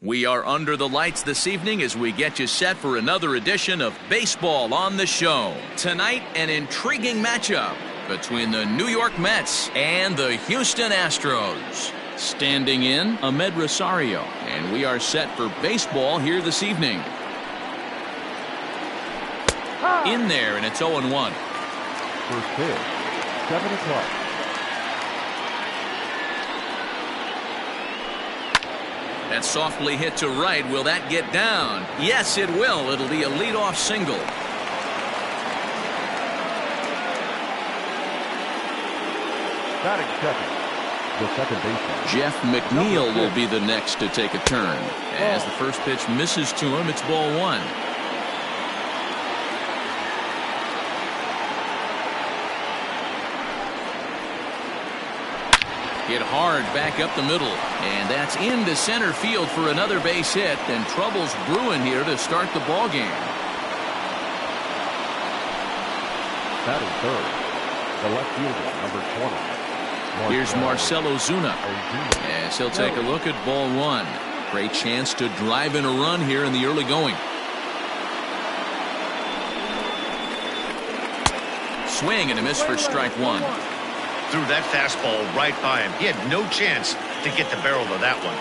We are under the lights this evening as we get you set for another edition of Baseball on the Show. Tonight, an intriguing matchup between the New York Mets and the Houston Astros. Standing in, Ahmed Rosario, and we are set for baseball here this evening. In there, and it's 0-1. First pitch, 7 o'clock. That's softly hit to right. Will that get down? Yes, it will. It'll be a leadoff single. Batting second, the second baseman. Jeff McNeil will be the next to take a turn. As the first pitch misses to him, it's ball one. Hit hard back up the middle, and that's into center field for another base hit, and trouble's brewing here to start the ball game. Batting third, the left fielder, number 20. Here's Marcell Ozuna, as he'll take a look at ball one. Great chance to drive in a run here in the early going. Swing and a miss for strike one. Threw that fastball right by him. He had no chance to get the barrel of that one.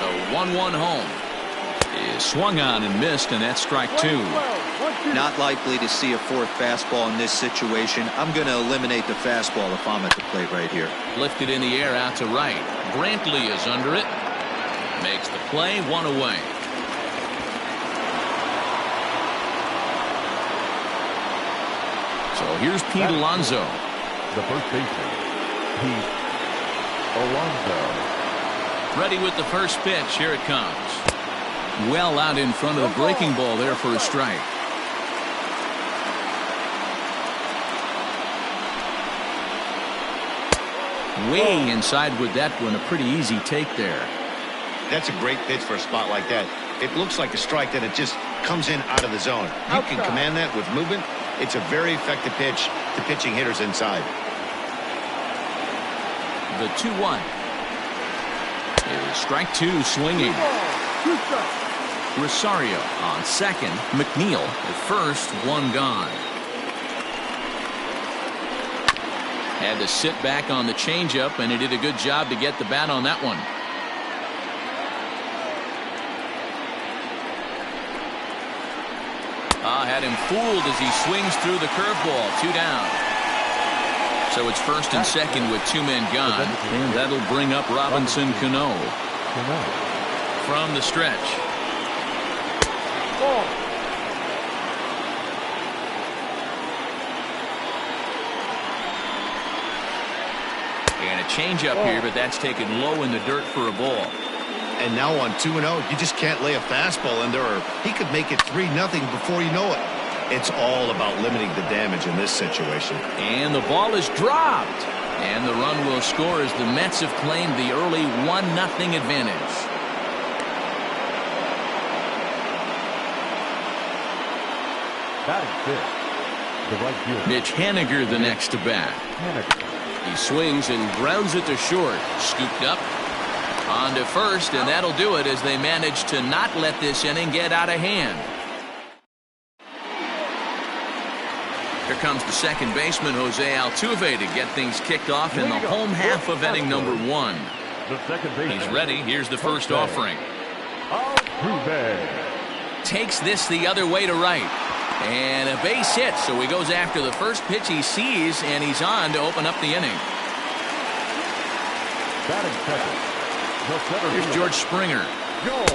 The 1-1 home is swung on and missed, and that's strike two. Not likely to see a fourth fastball in this situation. I'm going to eliminate the fastball if I'm at the plate right here. Lifted in the air out to right. Brantley is under it. Makes the play, one away. So here's Pete Alonso. The first baseman, Pete Alonso. Ready with the first pitch. Here it comes. Well out in front of the breaking ball there for a strike. Way inside with that one. A pretty easy take there. That's a great pitch for a spot like that. It looks like a strike, then it just comes in out of the zone. You can command that with movement. It's a very effective pitch to pitching hitters inside. The 2-1 is strike two, swinging. Rosario on second. McNeil at first, one gone. Had to sit back on the changeup, and he did a good job to get the bat on that one. Had him fooled as he swings through the curveball. Two down. So it's first and second with two men gone, and that'll bring up Robinson Cano from the stretch. And a changeup here, but that's taken low in the dirt for a ball. And now on 2-0, you just can't lay a fastball in there, or he could make it 3-0 before you know it. It's all about limiting the damage in this situation. And the ball is dropped. And the run will score as the Mets have claimed the early 1-0 advantage. Batting fifth, the right fielder. Mitch Haniger the next to bat. He swings and grounds it to short. Scooped up. On to first, and that'll do it as they manage to not let this inning get out of hand. Here comes the second baseman, Jose Altuve, to get things kicked off in the home half of inning number one. He's ready. Here's the first offering. Altuve takes this the other way to right. And a base hit, so he goes after the first pitch he sees, and he's on to open up the inning. Batting second. Here's George Springer.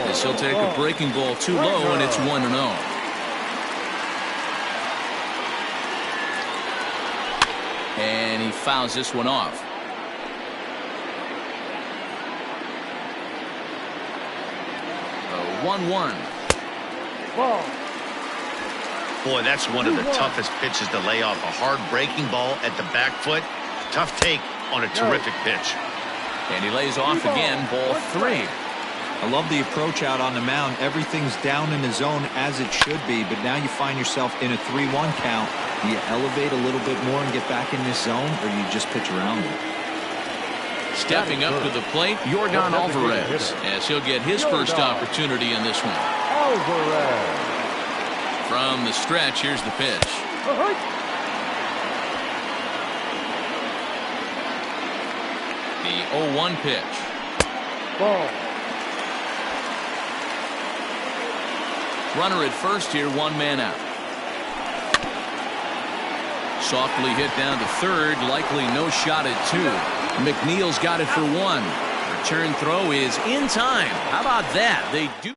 As he'll take a breaking ball too low, and it's 1-0. And he fouls this one off. A 1-1. Boy, that's one of the toughest pitches to lay off. A hard breaking ball at the back foot. Tough take on a terrific pitch. And he lays off again, ball three. I love the approach out on the mound. Everything's down in the zone as it should be, but now you find yourself in a 3-1 count. Do you elevate a little bit more and get back in this zone, or you just pitch around it? Stepping up to the plate, Yordan Alvarez, as he'll get his first opportunity in this one. Alvarez. From the stretch, here's the pitch. The 0-1 pitch. Ball. Runner at first here, one man out. Softly hit down to third, likely no shot at two. McNeil's got it for one. Return throw is in time. How about that? They do.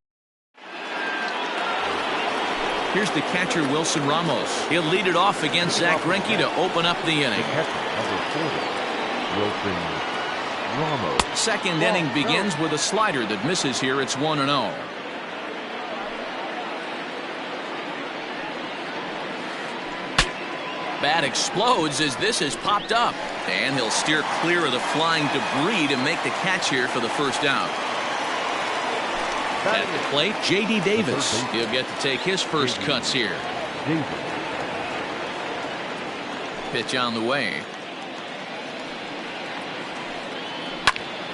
Here's the catcher, Wilson Ramos. He'll lead it off against Zach Greinke to open up the inning. Wilson Ramos. Second inning begins with a slider that misses here. It's 1-0. Bat explodes as this is popped up. And he'll steer clear of the flying debris to make the catch here for the first out. At the plate, J.D. Davis. He'll get to take his first cuts here. Pitch on the way.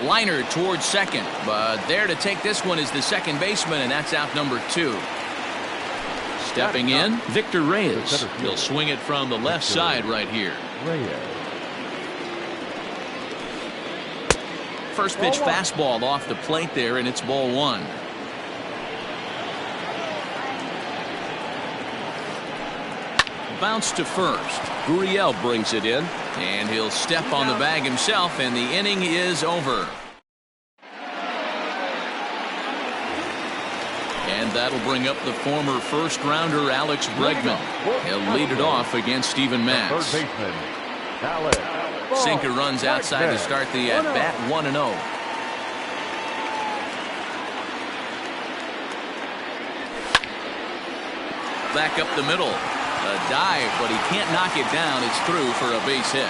Liner towards second, but there to take this one is the second baseman, and that's out number 2. Stepping in, Victor Reyes. He'll swing it from the left side right here. First pitch fastball off the plate there, and it's ball 1. Bounce to first. Gurriel brings it in, and he'll step on the bag himself, and the inning is over. And that'll bring up the former first-rounder Alex Bregman. He'll lead it off against Steven Matz. Third baseman, Alex. Sinker runs outside to start the at-bat, 1-0. Back up the middle. A dive, but he can't knock it down. It's through for a base hit.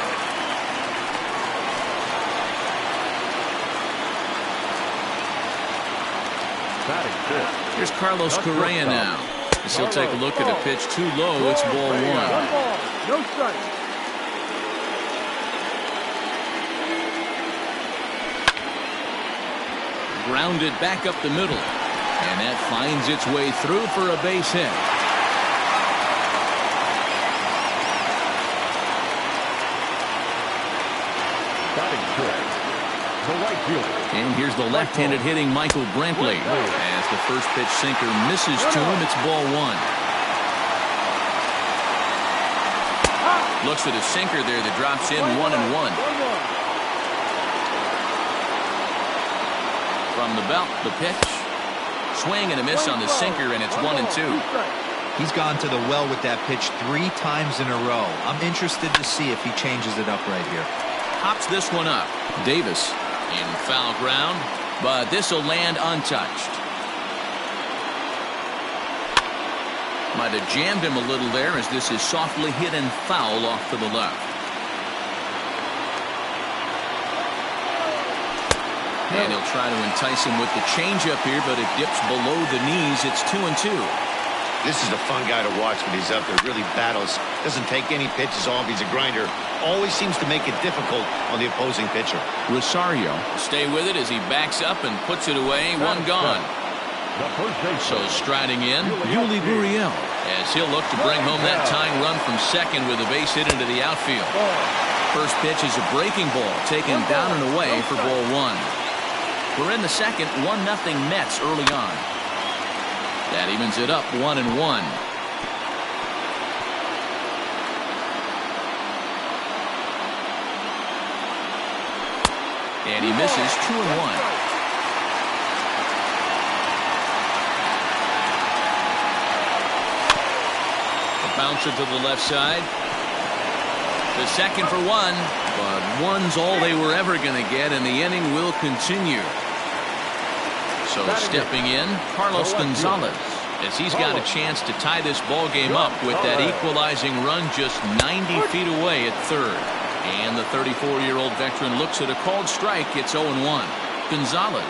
Here's Carlos Correa now. As he'll take a look at a pitch too low. It's ball 1. No strike. Grounded back up the middle. And that finds its way through for a base hit. And here's the left-handed hitting Michael Brantley. As the first pitch sinker misses to him, it's ball 1. Looks at a sinker there that drops in 1-1. From the belt, the pitch. Swing and a miss on the sinker, and it's 1-2. He's gone to the well with that pitch 3 times in a row. I'm interested to see if he changes it up right here. Pops this one up. Davis in foul ground, but this will land untouched. Might have jammed him a little there as this is softly hit and foul off to the left. And he'll try to entice him with the changeup here, but it dips below the knees. It's 2-2. This is a fun guy to watch when he's out there. Really battles. Doesn't take any pitches off. He's a grinder. Always seems to make it difficult on the opposing pitcher. Rosario stay with it as he backs up and puts it away. One gone. So striding in, Yuli Gurriel, as he'll look to bring home that tying run from second with a base hit into the outfield. First pitch is a breaking ball taken down and away for ball 1. We're in the second, 1-0 Mets early on. That evens it up 1-1. And he misses 2-1. A bouncer to the left side. The second for 1, but 1's all they were ever going to get, and the inning will continue. So stepping in, Carlos Gonzalez, as he's got a chance to tie this ball game up with that equalizing run just 90 feet away at third. And the 34-year-old veteran looks at a called strike. It's 0-1. Gonzalez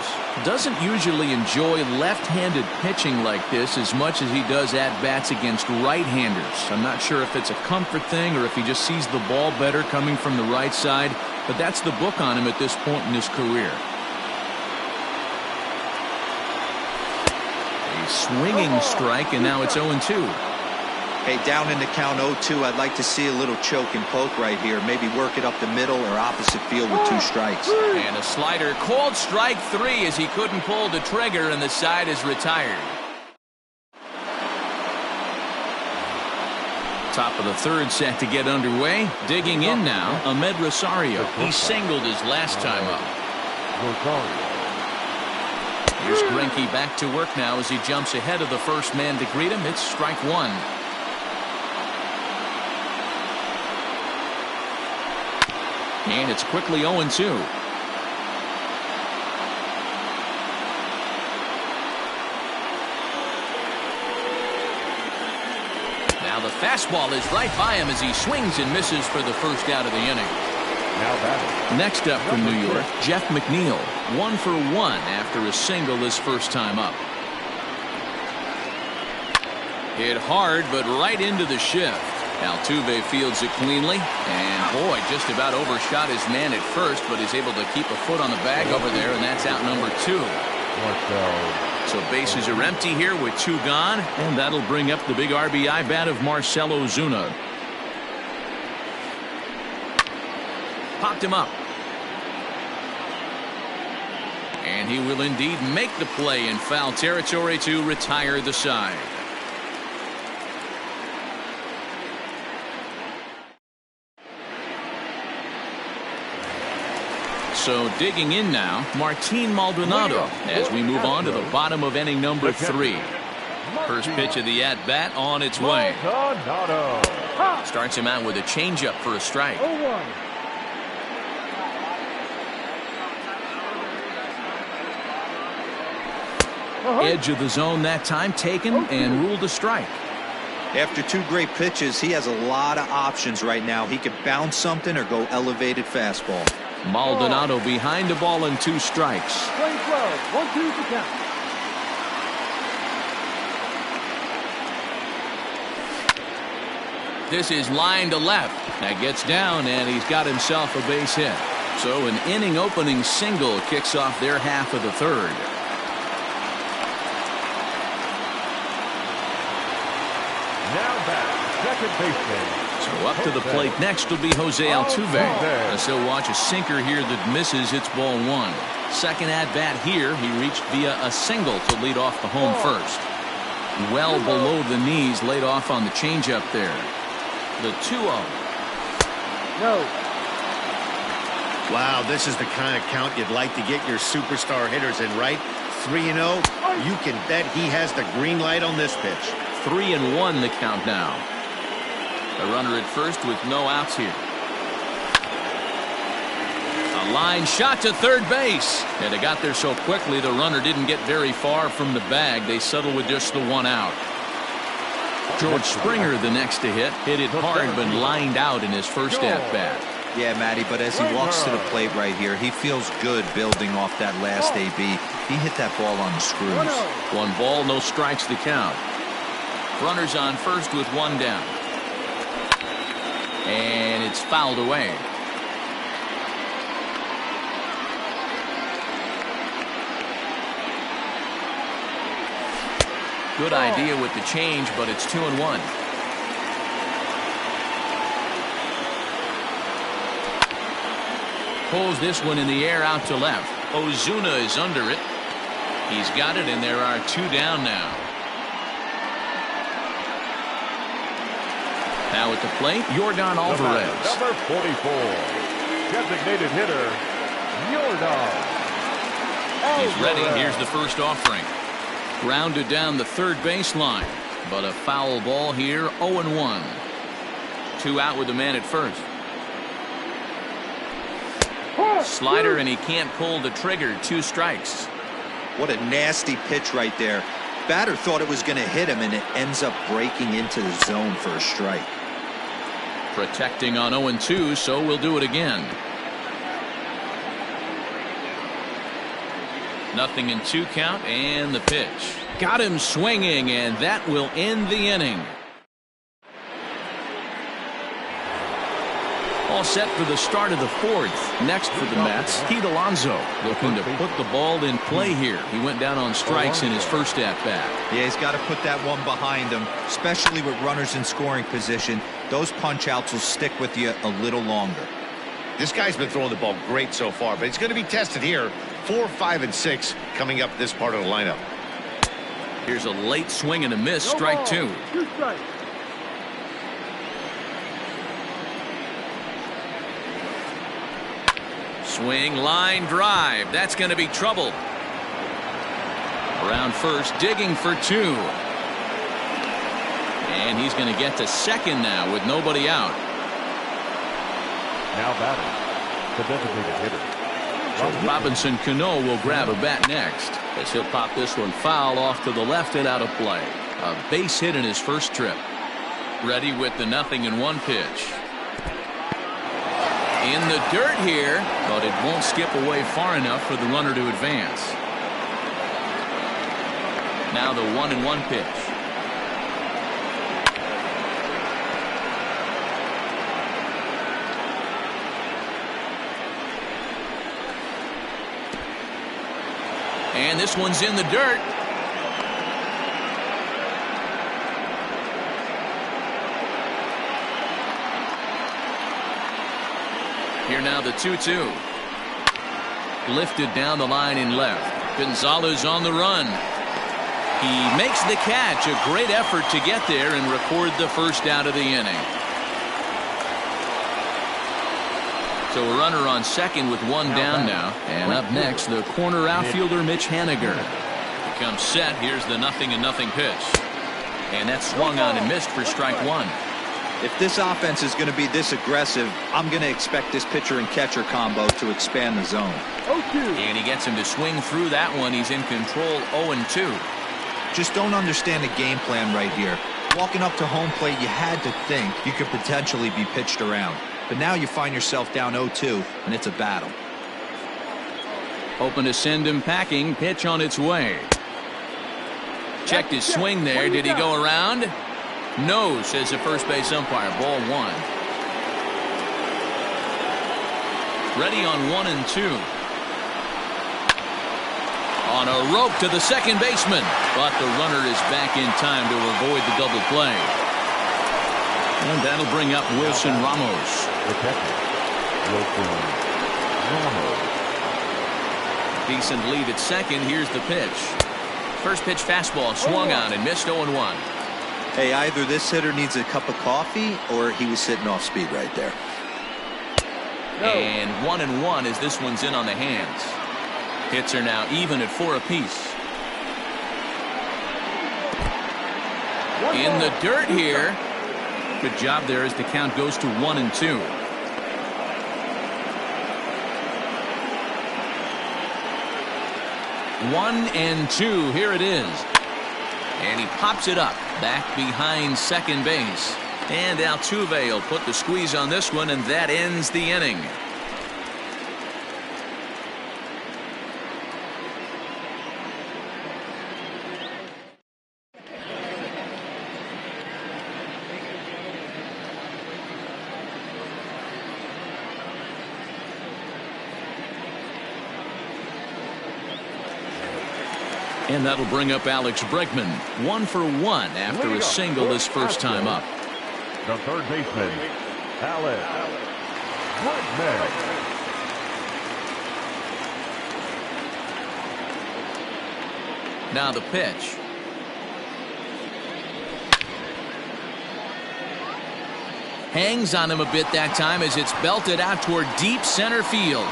doesn't usually enjoy left-handed pitching like this as much as he does at-bats against right-handers. I'm not sure if it's a comfort thing or if he just sees the ball better coming from the right side. but that's the book on him at this point in his career. A swinging strike, and now it's 0-2. Hey, down in the count 0-2, I'd like to see a little choke and poke right here. Maybe work it up the middle or opposite field with 2 strikes. And a slider called strike 3 as he couldn't pull the trigger, and the side is retired. Top of the third set to get underway. Digging in now, Ahmed Rosario. He singled his last time up. Here's Greinke back to work now as he jumps ahead of the first man to greet him. It's strike 1. And it's quickly 0-2. Now the fastball is right by him as he swings and misses for the first out of the inning. Next up from New York, Jeff McNeil. 1 for 1 after a single his first time up. Hit hard, but right into the shift. Altuve fields it cleanly, and boy, just about overshot his man at first, but he's able to keep a foot on the bag over there, and that's out number 2. So bases are empty here with 2 gone, and that'll bring up the big RBI bat of Marcell Ozuna. Popped him up. And he will indeed make the play in foul territory to retire the side. So digging in now, Martin Maldonado as we move on to the bottom of inning number 3. First pitch of the at-bat on its way. Starts him out with a changeup for a strike. Edge of the zone that time taken and ruled a strike. After 2 great pitches, he has a lot of options right now. He could bounce something or go elevated fastball. Maldonado behind the ball and 2 strikes. 1-2 to count. This is line to left. That gets down, and he's got himself a base hit. So an inning opening single kicks off their half of the third. Now back, second baseman. So up to the plate next will be Jose Altuve. As he'll watch a sinker here that misses. It's ball 1. Second at bat here. He reached via a single to lead off the home first. Well below the knees, laid off on the changeup there. The 2-0. No. Wow, this is the kind of count you'd like to get your superstar hitters in, right? 3-0. You can bet he has the green light on this pitch. 3-1 the count now. A runner at first with no outs here. A line shot to third base. And it got there so quickly the runner didn't get very far from the bag. They settled with just the 1 out. George Springer the next to hit. Hit it hard but lined out in his first at-bat. Yeah, Matty, but as he walks to the plate right here, he feels good building off that last AB. He hit that ball on the screws. 1 ball, no strikes to count. Runners on first with 1 down. And it's fouled away. Good idea with the change, but it's 2-1. Pulls this one in the air out to left. Ozuna is under it. He's got it, and there are 2 down now. Now at the plate, Yordan Alvarez. Number 44, designated hitter, Yordan. He's ready. Here's the first offering. Grounded down the third baseline, but a foul ball here. 0-1. 2 out with the man at first. Slider, and he can't pull the trigger. 2 strikes. What a nasty pitch right there. Batter thought it was going to hit him, and it ends up breaking into the zone for a strike. Protecting on 0-2, so we'll do it again. Nothing in 2 count, and the pitch. Got him swinging, and that will end the inning. All set for the start of the fourth. Next for the Mets, Pete Alonso looking to put the ball in play here. He went down on strikes in his first at-bat. Yeah, he's got to put that one behind him, especially with runners in scoring position. Those punch-outs will stick with you a little longer. This guy's been throwing the ball great so far, but he's going to be tested here. 4, 5, and 6 coming up this part of the lineup. Here's a late swing and a miss, strike 2. Swing, line drive. That's going to be trouble. Around first, digging for 2. And he's going to get to second now with nobody out. Now batting, the designated hitter. So Robinson Cano will grab a bat next, as he'll pop this one foul off to the left and out of play. A base hit in his first trip. Ready with the 0-1 pitch. In the dirt here, but it won't skip away far enough for the runner to advance. Now the 1-1 pitch. And this one's in the dirt. Here now the 2-2. Lifted down the line in left. Gonzalez on the run. He makes the catch. A great effort to get there and record the first out of the inning. So a runner on second with one down now. And up next, the corner outfielder Mitch Haniger. He comes set. Here's the 0-0 pitch. And that's swung on and missed for strike 1. If this offense is going to be this aggressive, I'm going to expect this pitcher and catcher combo to expand the zone. And he gets him to swing through that one. He's in control 0-2. Just don't understand the game plan right here. Walking up to home plate, you had to think you could potentially be pitched around. But now you find yourself down 0-2, and it's a battle. Hoping to send him packing. Pitch on its way. Checked his swing there. Did he go around? No, says the first base umpire. Ball 1. Ready on 1-2. On a rope to the second baseman, but the runner is back in time to avoid the double play. And that'll bring up Wilson Ramos. Protected. Wilson Ramos. Decent lead at second. Here's the pitch. First pitch fastball swung on and missed 0-1. Hey, either this hitter needs a cup of coffee or he was sitting off speed right there. And 1-1 as this one's in on the hands. Hits are now even at 4 apiece. In the dirt here. Good job there as the count goes to 1-2. One and two. Here it is. And he pops it up back behind second base. And Altuve will put the squeeze on this one, and that ends the inning. And that'll bring up Alex Bregman. 1 for 1 after a single his first time up. The third baseman, Alex Bregman. Now the pitch. Hangs on him a bit that time as it's belted out toward deep center field.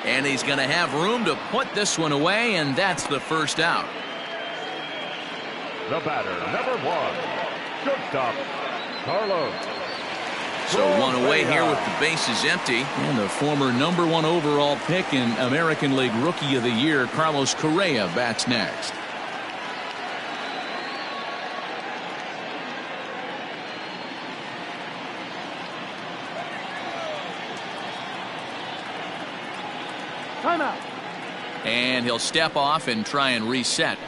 And he's going to have room to put this one away, and that's the first out. The batter, number 1, shortstop, Carlos. So one away here with the bases empty. And the former #1 overall pick and American League Rookie of the Year, Carlos Correa, bats next. Timeout. And he'll step off and try and reset.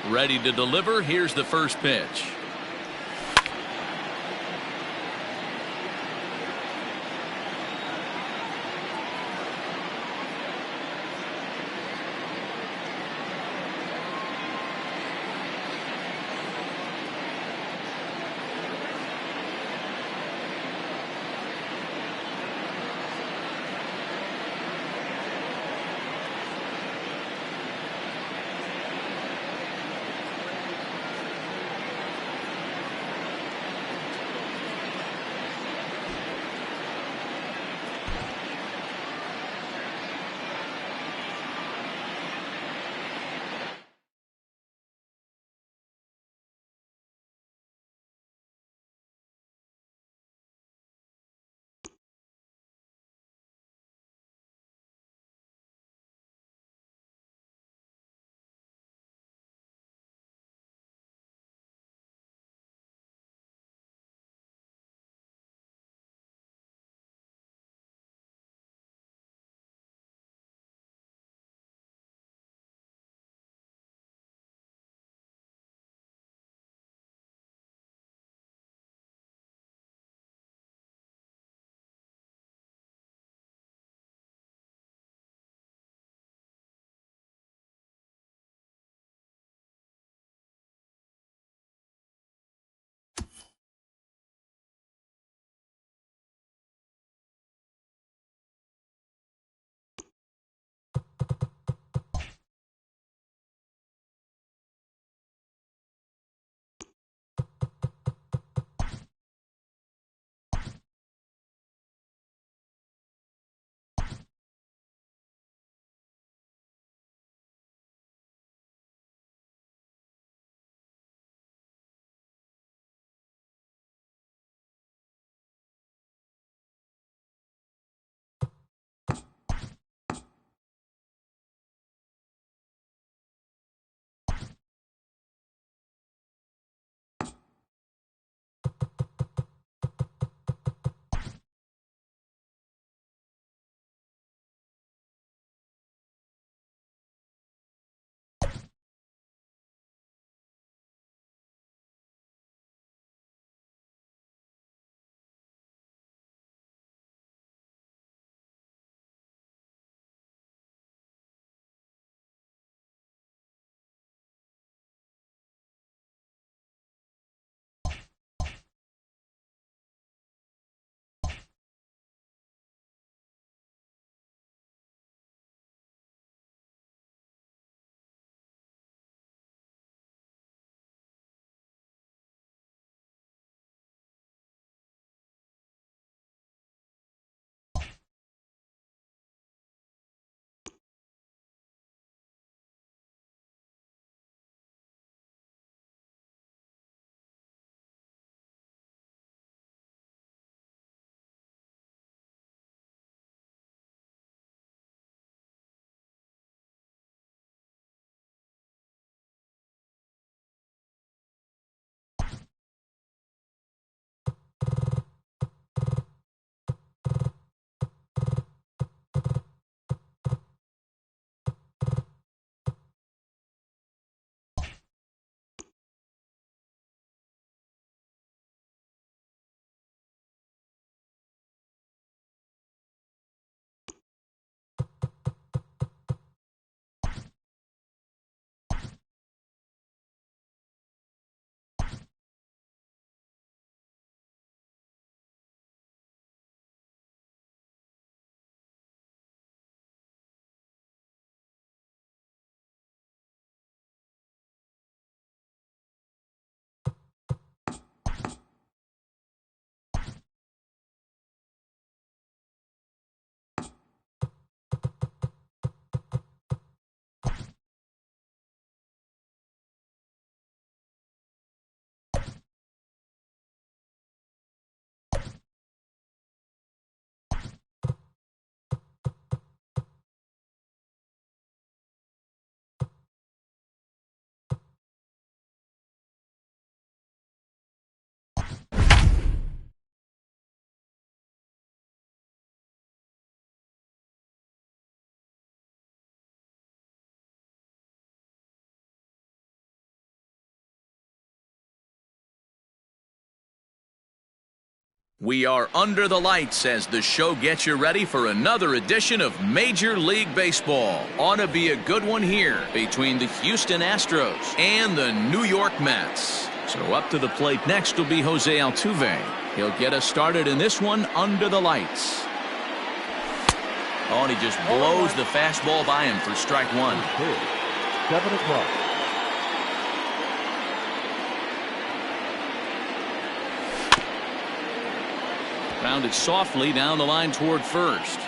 Ready to deliver. Here's the first pitch. We are under the lights as the show gets you ready for another edition of Major League Baseball. Ought to be a good one here between the Houston Astros and the New York Mets. So up to the plate next will be Jose Altuve. He'll get us started in this one under the lights. Oh, and he just blows the fastball by him for strike one. 7 o'clock. Grounded softly down the line toward first.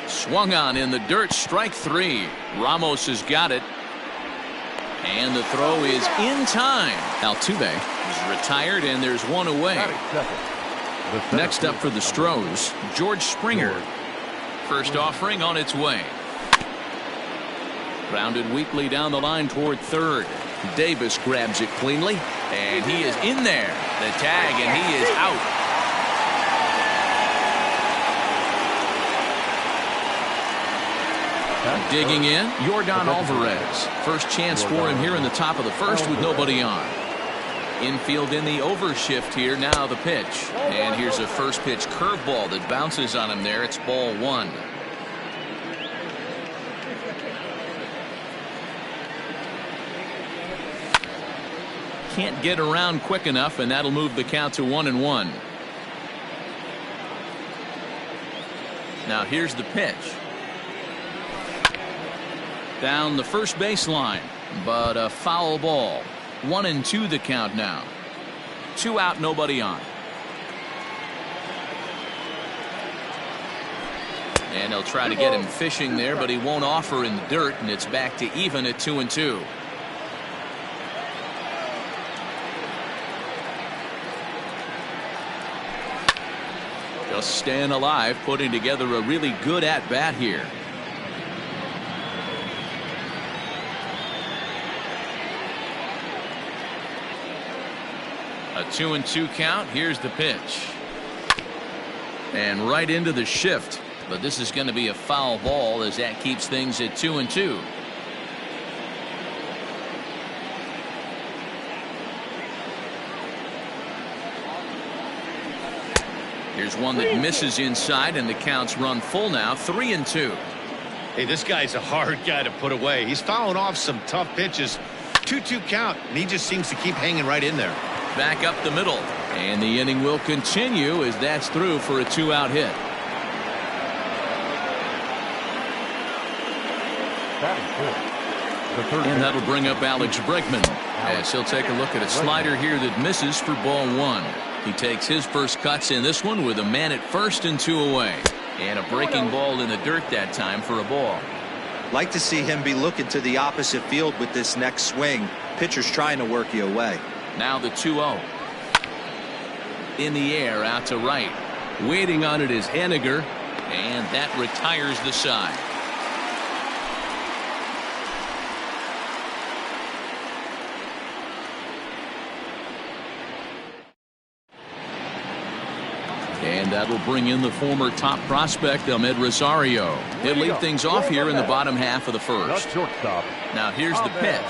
Swung on in the dirt, strike three. Ramos has got it. And the throw is in time. Altuve is retired, and there's one away. Next up for the Stros, George Springer. First offering on its way. Grounded weakly down the line toward third. Davis grabs it cleanly, and he is in there. The tag, and he is out. Digging in, Yordan Alvarez. First chance for him here in the top of the first with nobody on. Infield in the overshift here. Now the pitch. And here's a first pitch curveball that bounces on him there. It's ball one. Can't get around quick enough, and that'll move the count to 1-1. Now here's the pitch. Down the first baseline, but a foul ball. 1-2 the count now. 2 out, nobody on. And they'll try to get him fishing there, but he won't offer in the dirt, and it's back to even at 2-2. Just staying alive, putting together a really good at-bat here. A 2-2 count. Here's the pitch. And right into the shift. But this is going to be a foul ball as that keeps things at 2-2. Here's one that misses inside, and the count's run full now. 3-2. Hey, this guy's a hard guy to put away. He's fouling off some tough pitches. 2-2 count, and he just seems to keep hanging right in there. Back up the middle, and the inning will continue as that's through for a 2-out hit. And that'll bring up Alex Bregman as he'll take a look at a slider here that misses for ball one. He takes his first cuts in this one with a man at first and 2 away. And a breaking ball in the dirt that time for a ball. Like to see him be looking to the opposite field with this next swing. Pitcher's trying to work you away. Now the 2-0. In the air out to right. Waiting on it is Henniger, and that retires the side. And that'll bring in the former top prospect, Ahmed Rosario. He'll lead things off here in the bottom half of the first. Now here's the pitch.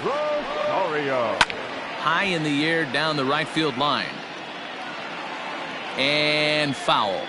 Rosario. High in the air down the right field line. And foul.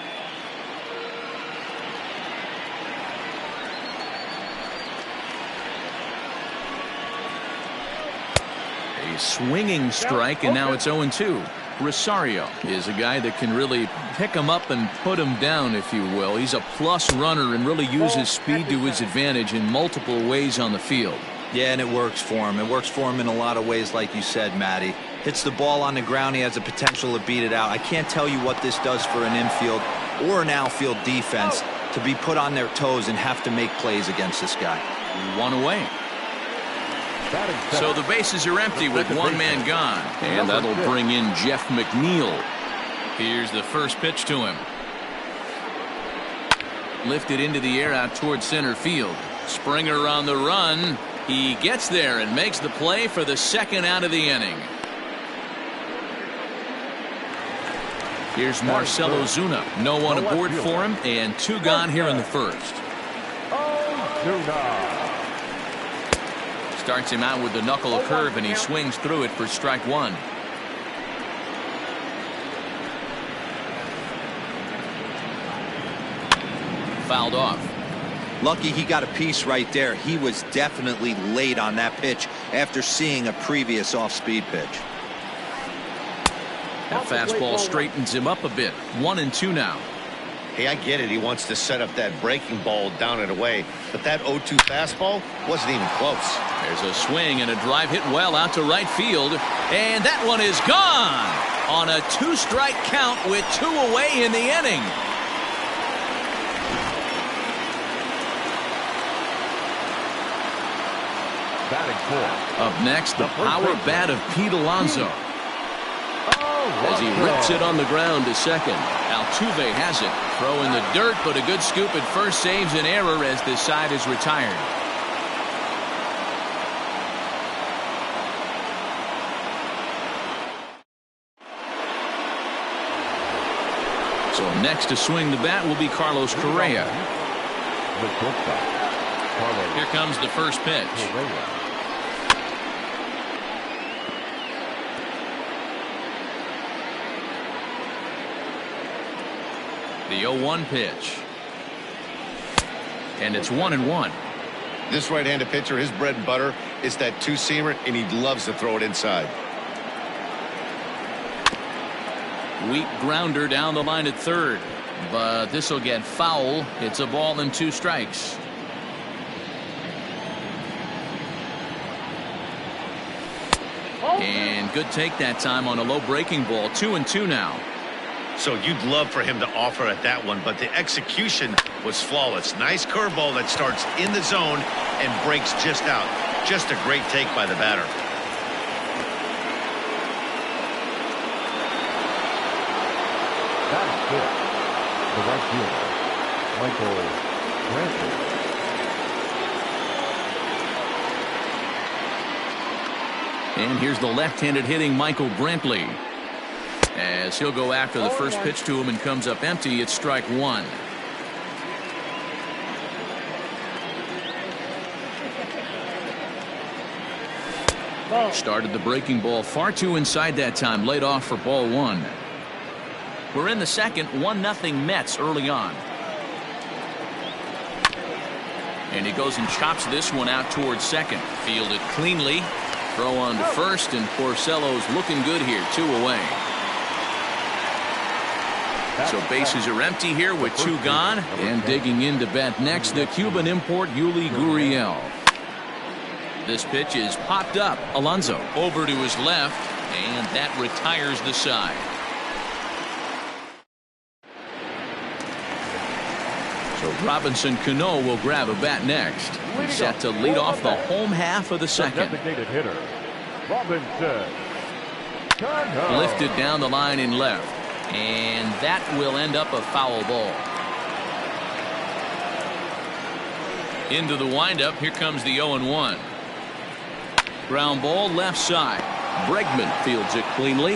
A swinging strike, and now it's 0-2. Rosario is a guy that can really pick him up and put him down, if you will. He's a plus runner and really uses speed to his advantage in multiple ways on the field. Yeah, and it works for him. It works for him in a lot of ways, like you said, Matty. Hits the ball on the ground. He has the potential to beat it out. I can't tell you what this does for an infield or an outfield defense to be put on their toes and have to make plays against this guy. 1 away. So the bases are empty with 1 man gone. And that'll bring in Jeff McNeil. Here's the first pitch to him. Lifted into the air out towards center field. Springer on the run. He gets there and makes the play for the second out of the inning. Here's Marcell Ozuna. No one aboard for him, and 2 gone here in the first. 2-0. Starts him out with the knuckle curve, and he swings through it for strike one. Fouled off. Lucky he got a piece right there. He was definitely late on that pitch after seeing a previous off-speed pitch. That fastball straightens him up a bit. 1-2 now. Hey, I get it. He wants to set up that breaking ball down and away, but that 0-2 fastball wasn't even close. There's a swing and a drive hit well out to right field, and that one is gone on a 2-strike count with 2 away in the inning. Batting fourth. Up next, the power bat of Pete Alonso. As he rips it on the ground to second. Altuve has it. Throw in the dirt, but a good scoop at first saves an error as this side is retired. So next to swing the bat will be Carlos Correa. Here comes the first pitch. The 0-1 pitch. And it's 1-1. This right-handed pitcher, his bread and butter is that two-seamer, and he loves to throw it inside. Weak grounder down the line at third. But this will get foul. It's a ball and 2 strikes. And good take that time on a low breaking ball. 2-2 now. So you'd love for him to offer at that one, but the execution was flawless. Nice curveball that starts in the zone and breaks just out. Just a great take by the batter. Batting fifth, the right fielder, Michael Brantley. And here's the left-handed hitting Michael Brantley. As he'll go after the first pitch to him and comes up empty, it's strike one. Started the breaking ball far too inside that time, laid off for ball one. We're in the second, 1-0 Mets early on. And he goes and chops this one out towards second. Fielded cleanly. Throw on to first, and Porcello's looking good here, 2 away. So bases are empty here with 2 gone. And digging in to bat next, the Cuban import Yuli Gurriel. This pitch is popped up. Alonso over to his left, and that retires the side. So Robinson Cano will grab a bat next. He's set to lead off the home half of the second. Designated hitter, Robinson Cano. Lifted down the line in left. And that will end up a foul ball. Into the windup. Here comes the 0-1. Ground ball left side. Bregman fields it cleanly.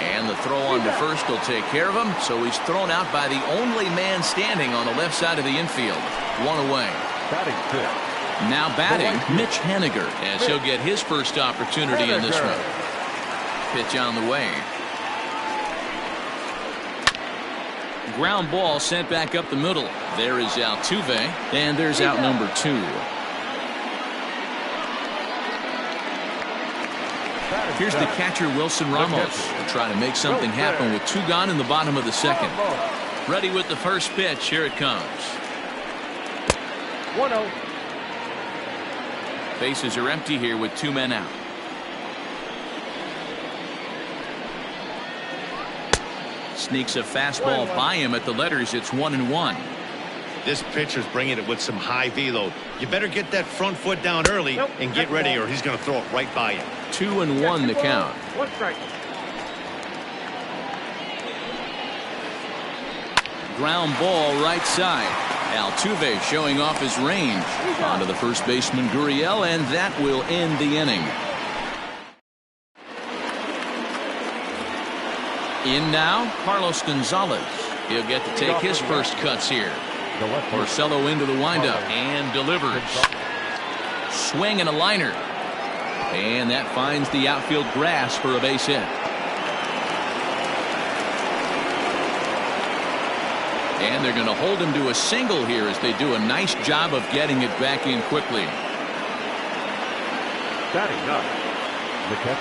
And the throw on to first will take care of him. So he's thrown out by the only man standing on the left side of the infield. 1 away. Batting fifth. Now batting, Mitch Haniger, as he'll get his first opportunity in this one. Pitch on the way. Ground ball sent back up the middle. There is Altuve, and there's out number 2. Here's the catcher, Wilson Ramos, trying to make something happen with 2 gone in the bottom of the second. Ready with the first pitch. Here it comes. 1-0. Bases are empty here with 2 men out. Sneaks a fastball by him at the letters. It's 1-1. This pitcher's bringing it with some high velo. You better get that front foot down early and get ready, or he's going to throw it right by you. 2-1 the count. 1 strike. Ground ball right side. Altuve showing off his range. Onto the first baseman Gurriel, and that will end the inning. In now, Carlos Gonzalez. He'll get to take his first cuts here. The left. Marcelo into the windup and delivers. Swing and a liner. And that finds the outfield grass for a base hit. And they're going to hold him to a single here as they do a nice job of getting it back in quickly. Batting up.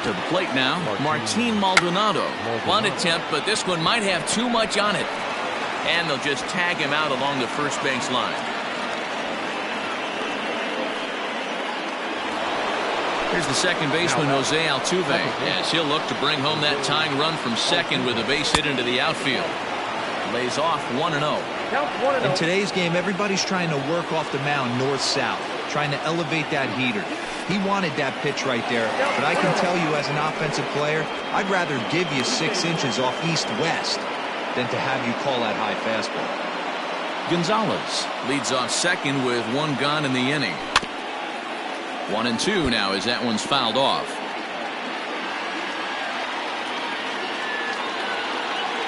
To the plate now, Martin Maldonado. Bunt attempt, but this one might have too much on it. And they'll just tag him out along the first base line. Here's the second baseman, Jose Altuve, as he'll look to bring home that tying run from second with a base hit into the outfield. Lays off 1-0. In today's game, everybody's trying to work off the mound north-south, trying to elevate that heater. He wanted that pitch right there, but I can tell you as an offensive player, I'd rather give you 6 inches off east-west than to have you call that high fastball. Gonzalez leads off second with 1 gone in the inning. 1-2 now as that one's fouled off.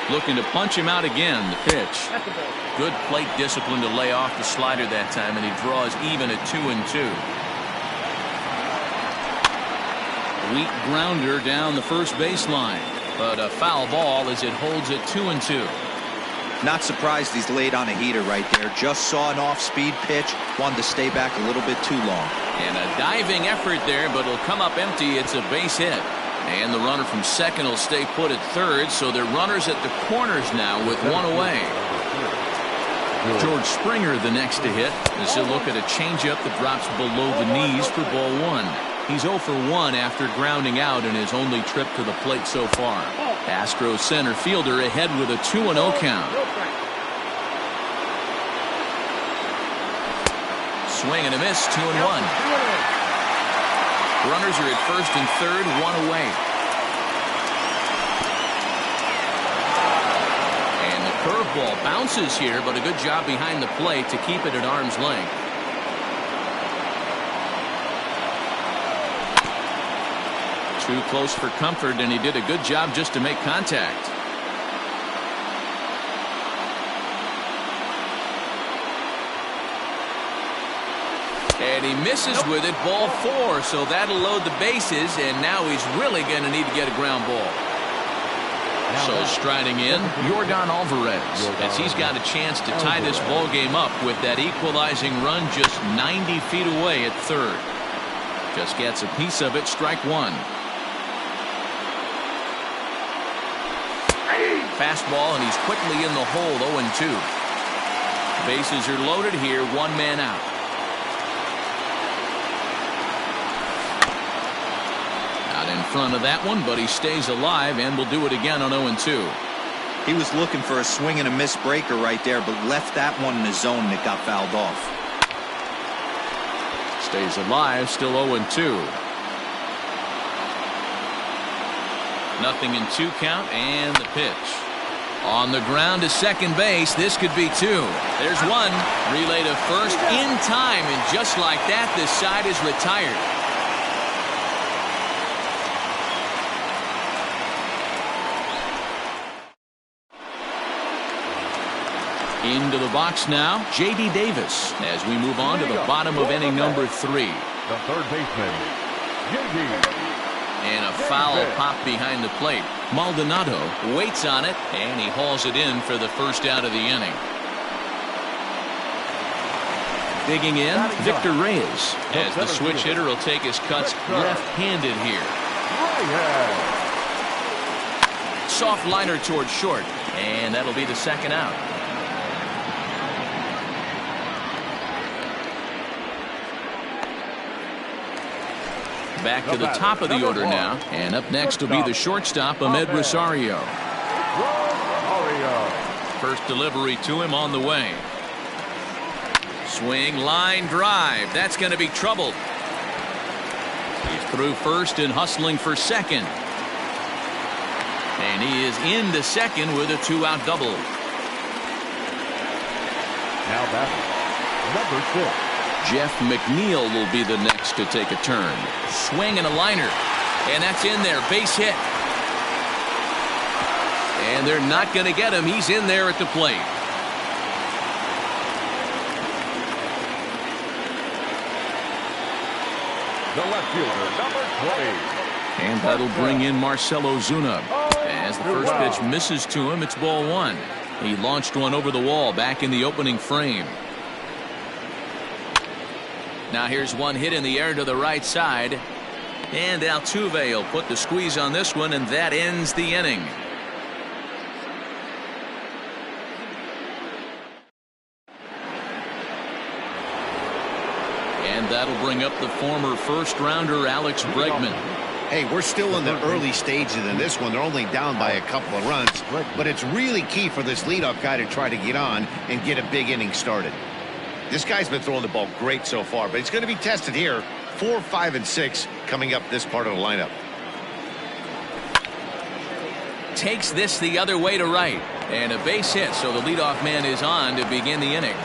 Looking to punch him out again. The pitch. Good plate discipline to lay off the slider that time, and he draws even at 2-2. Weak grounder down the first baseline, but a foul ball as it holds at 2-2. Not surprised he's laid on a heater right there. Just saw an off-speed pitch. Wanted to stay back a little bit too long. And a diving effort there, but it'll come up empty. It's a base hit. And the runner from second will stay put at third, so they're runners at the corners now with 1 away. George Springer the next to hit as he'll look at a changeup that drops below the knees for ball 1. He's 0 for 1 after grounding out in his only trip to the plate so far. Astros center fielder ahead with a 2-0 count. Swing and a miss, 2-1. Runners are at first and third, 1 away. And the curveball bounces here, but a good job behind the plate to keep it at arm's length. Too close for comfort, and he did a good job just to make contact. And he misses with it, ball 4, so that'll load the bases, and now he's really going to need to get a ground ball. So striding in, Yordan Alvarez, as he's got a chance to tie this ball game up with that equalizing run just 90 feet away at third. Just gets a piece of it, strike 1. Fastball, and he's quickly in the hole, 0-2. Bases are loaded here, 1 man out. Out in front of that one, but he stays alive and will do it again on 0-2. He was looking for a swing and a miss breaker right there, but left that one in the zone that got fouled off. Stays alive, still 0-2. Nothing in 2 count, and the pitch. On the ground to second base, this could be 2. There's 1. Relay to first in time, and just like that, this side is retired. Into the box now, J.D. Davis, as we move on to the bottom of inning number 3. The third baseman, J.D. And a foul pop behind the plate. Maldonado waits on it, and he hauls it in for the first out of the inning. Digging in, Victor Reyes, as the switch hitter will take his cuts left-handed here. Soft liner towards short, and that'll be the second out. Back to the top of the order now, and up next will be the shortstop, Ahmed Rosario. First delivery to him on the way. Swing, line drive. That's going to be trouble. He's through first and hustling for second. And he is into second with a 2-out double. Now batting, number 6. Jeff McNeil will be the next to take a turn. Swing and a liner. And that's in there. Base hit. And they're not going to get him. He's in there at the plate. The left fielder, number 20. And that'll bring in Marcelo Zuna. As the first pitch misses to him, it's ball one. He launched one over the wall back in the opening frame. Now here's one hit in the air to the right side. And Altuve will put the squeeze on this one, and that ends the inning. And that'll bring up the former first-rounder Alex Bregman. Hey, we're still in the early stages in this one. They're only down by a couple of runs, but it's really key for this leadoff guy to try to get on and get a big inning started. This guy's been throwing the ball great so far, but he's going to be tested here. 4, 5, and 6 coming up this part of the lineup. Takes this the other way to right, and a base hit, so the leadoff man is on to begin the inning.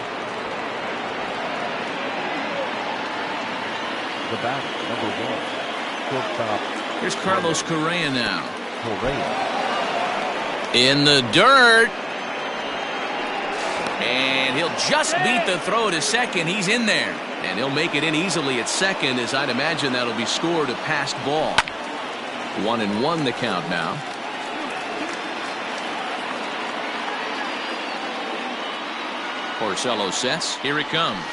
The batter, number 1. Shortstop. Here's Carlos Correa now. Correa. In the dirt. And he'll just beat the throw to second. He's in there. And he'll make it in easily at second, as I'd imagine that'll be scored a passed ball. 1-1 the count now. Porcello sets. Here it comes.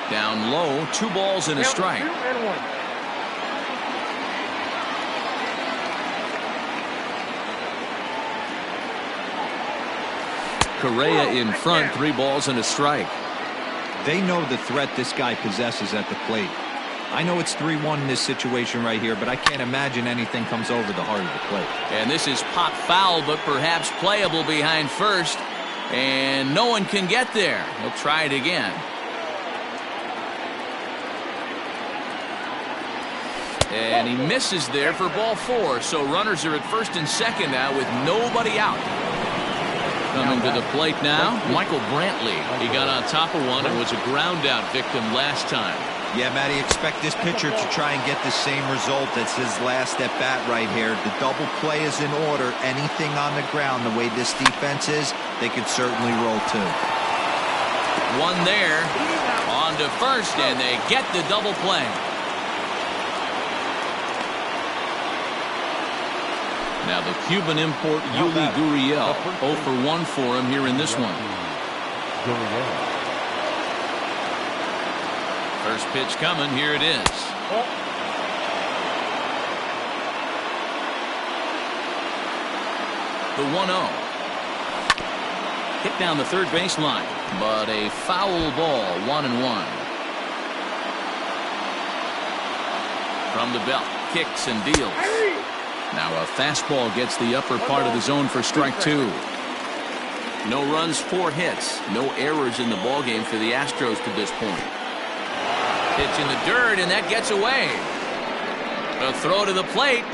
Down low, 2 balls and a strike. Correa in front, 3 balls and a strike. They know the threat this guy possesses at the plate. I know it's 3-1 in this situation right here, but I can't imagine anything comes over the heart of the plate. And this is pop foul, but perhaps playable behind first. And no one can get there. He'll try it again. And he misses there for ball 4. So runners are at first and second now with nobody out. Coming to the plate now, Michael Brantley. He got on top of one and was a ground out victim last time. Yeah, Matty, expect this pitcher to try and get the same result as his last at bat right here. The double play is in order. Anything on the ground, the way this defense is, they could certainly roll too. One there, on to first, and they get the double play. Now the Cuban import Yuli Gurriel, 0 for 1 for him here in this one. First pitch coming, here it is. The 1-0. Hit down the third baseline, but a foul ball, 1-1. From the belt, kicks and deals. Now a fastball gets the upper part of the zone for strike 2. No runs, 4 hits. No errors in the ballgame for the Astros to this point. Pitch in the dirt, and that gets away. A throw to the plate.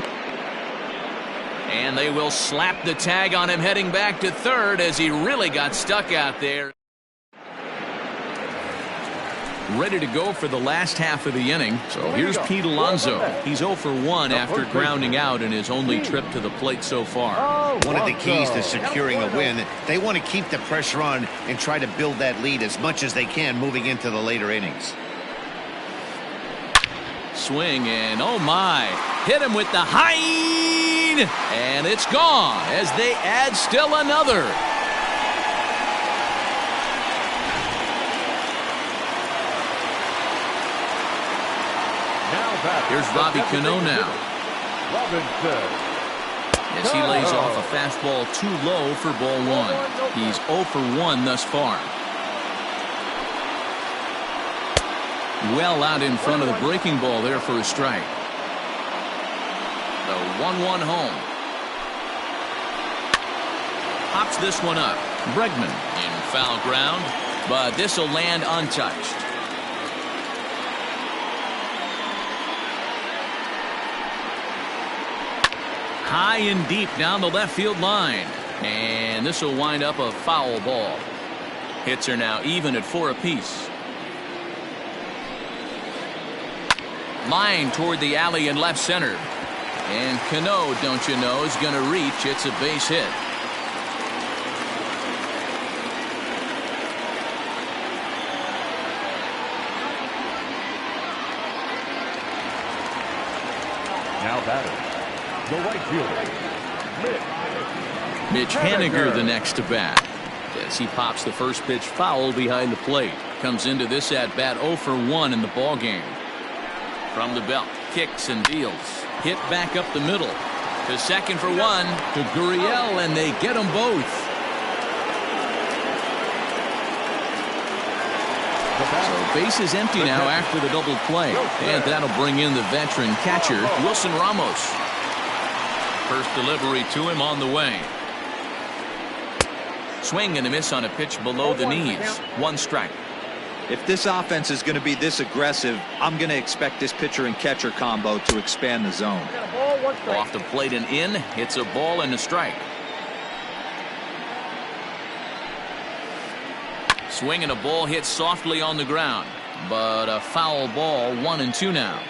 And they will slap the tag on him heading back to third as he really got stuck out there. Ready to go for the last half of the inning. So here's Pete Alonso. He's 0 for 1 after grounding out in his only trip to the plate so far. One of the keys to securing a win, they want to keep the pressure on and try to build that lead as much as they can moving into the later innings. Swing, and oh my, hit him with the hind, and it's gone as they add still another. Here's Robbie Cano now. As he lays off a fastball too low for ball 1. He's 0 for 1 thus far. Well out in front of the breaking ball there for a strike. The 1-1 home. Pops this one up. Bregman in foul ground, but this will land untouched. High and deep down the left field line. And this will wind up a foul ball. Hits are now even at 4 apiece. Line toward the alley in left center. And Cano, don't you know, is going to reach. It's a base hit. batter, the right fielder, Mitch Haniger the next to bat, as he pops the first pitch foul behind the plate. Comes into this at bat 0 for 1 in the ball game. From the belt, kicks and deals. Hit back up the middle to second for 1 to Gurriel, and they get them both. So base is empty now after the double play, and that'll bring in the veteran catcher Wilson Ramos. First delivery to him on the way. Swing and a miss on a pitch below the knees. 1 strike. If this offense is going to be this aggressive, I'm going to expect this pitcher and catcher combo to expand the zone. Off the plate and in. It's a ball and a strike. Swing and a ball hit softly on the ground, but a foul ball. 1-2 now.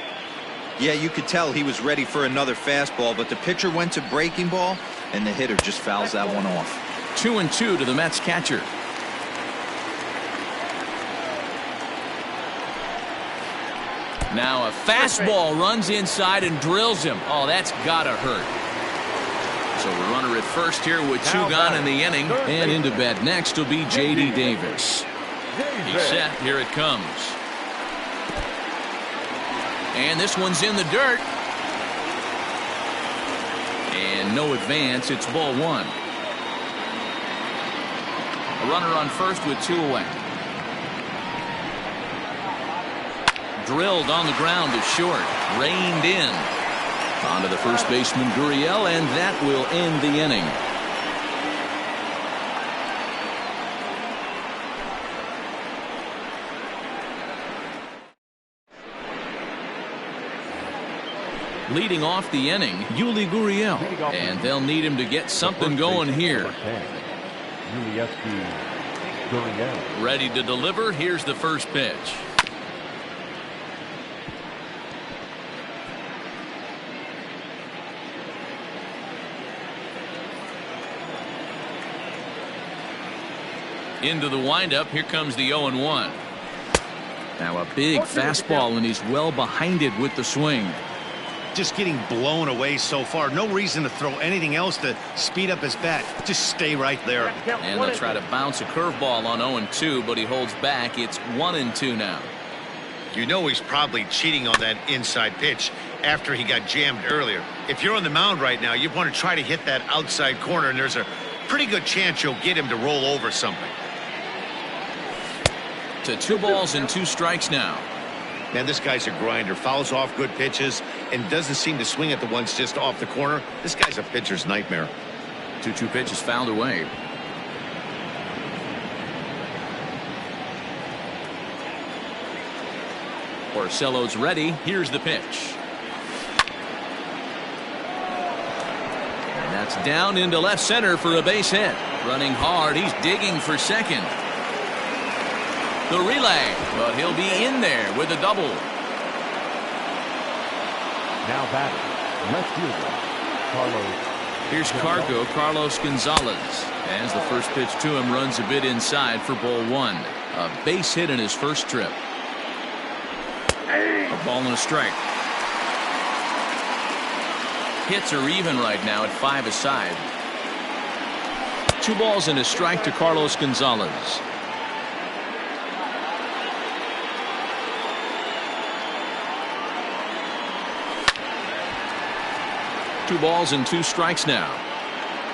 Yeah, you could tell he was ready for another fastball, but the pitcher went to breaking ball, and the hitter just fouls that one off. 2-2 to the Mets catcher. Now a fastball runs inside and drills him. Oh, that's gotta hurt. So a runner at first here with 2 gone in the inning, and into bat next will be J.D. Davis. He's set. Here it comes. And this one's in the dirt. And no advance. It's ball 1. A runner on first with 2 away. Drilled on the ground to short. Reined in. Onto the first baseman Gurriel, and that will end the inning. Leading off the inning, Yuli Gurriel, and they'll need him to get something going here. Ready to deliver. Here's the first pitch. Into the windup. Here comes the 0-1. Now a big fastball, and he's well behind it with the swing. Just getting blown away so far. No reason to throw anything else to speed up his bat. Just stay right there. And they'll try to bounce a curveball on 0-2, but he holds back. It's 1-2 now. You know he's probably cheating on that inside pitch after he got jammed earlier. If you're on the mound right now, you want to try to hit that outside corner, and there's a pretty good chance you'll get him to roll over something. To 2 balls and 2 strikes now. Man, this guy's a grinder. Fouls off good pitches and doesn't seem to swing at the ones just off the corner. This guy's a pitcher's nightmare. 2-2 pitch is fouled away. Porcello's ready. Here's the pitch. And that's down into left center for a base hit. Running hard. He's digging for second. The relay, but he'll be in there with a double. Now batting, left fielder, Carlos. Here's Carlos Gonzalez. As the first pitch to him runs a bit inside for ball 1. A base hit in his first trip. A ball and a strike. Hits are even right now at 5 aside. 2 balls and a strike to Carlos Gonzalez. Two balls and 2 strikes now.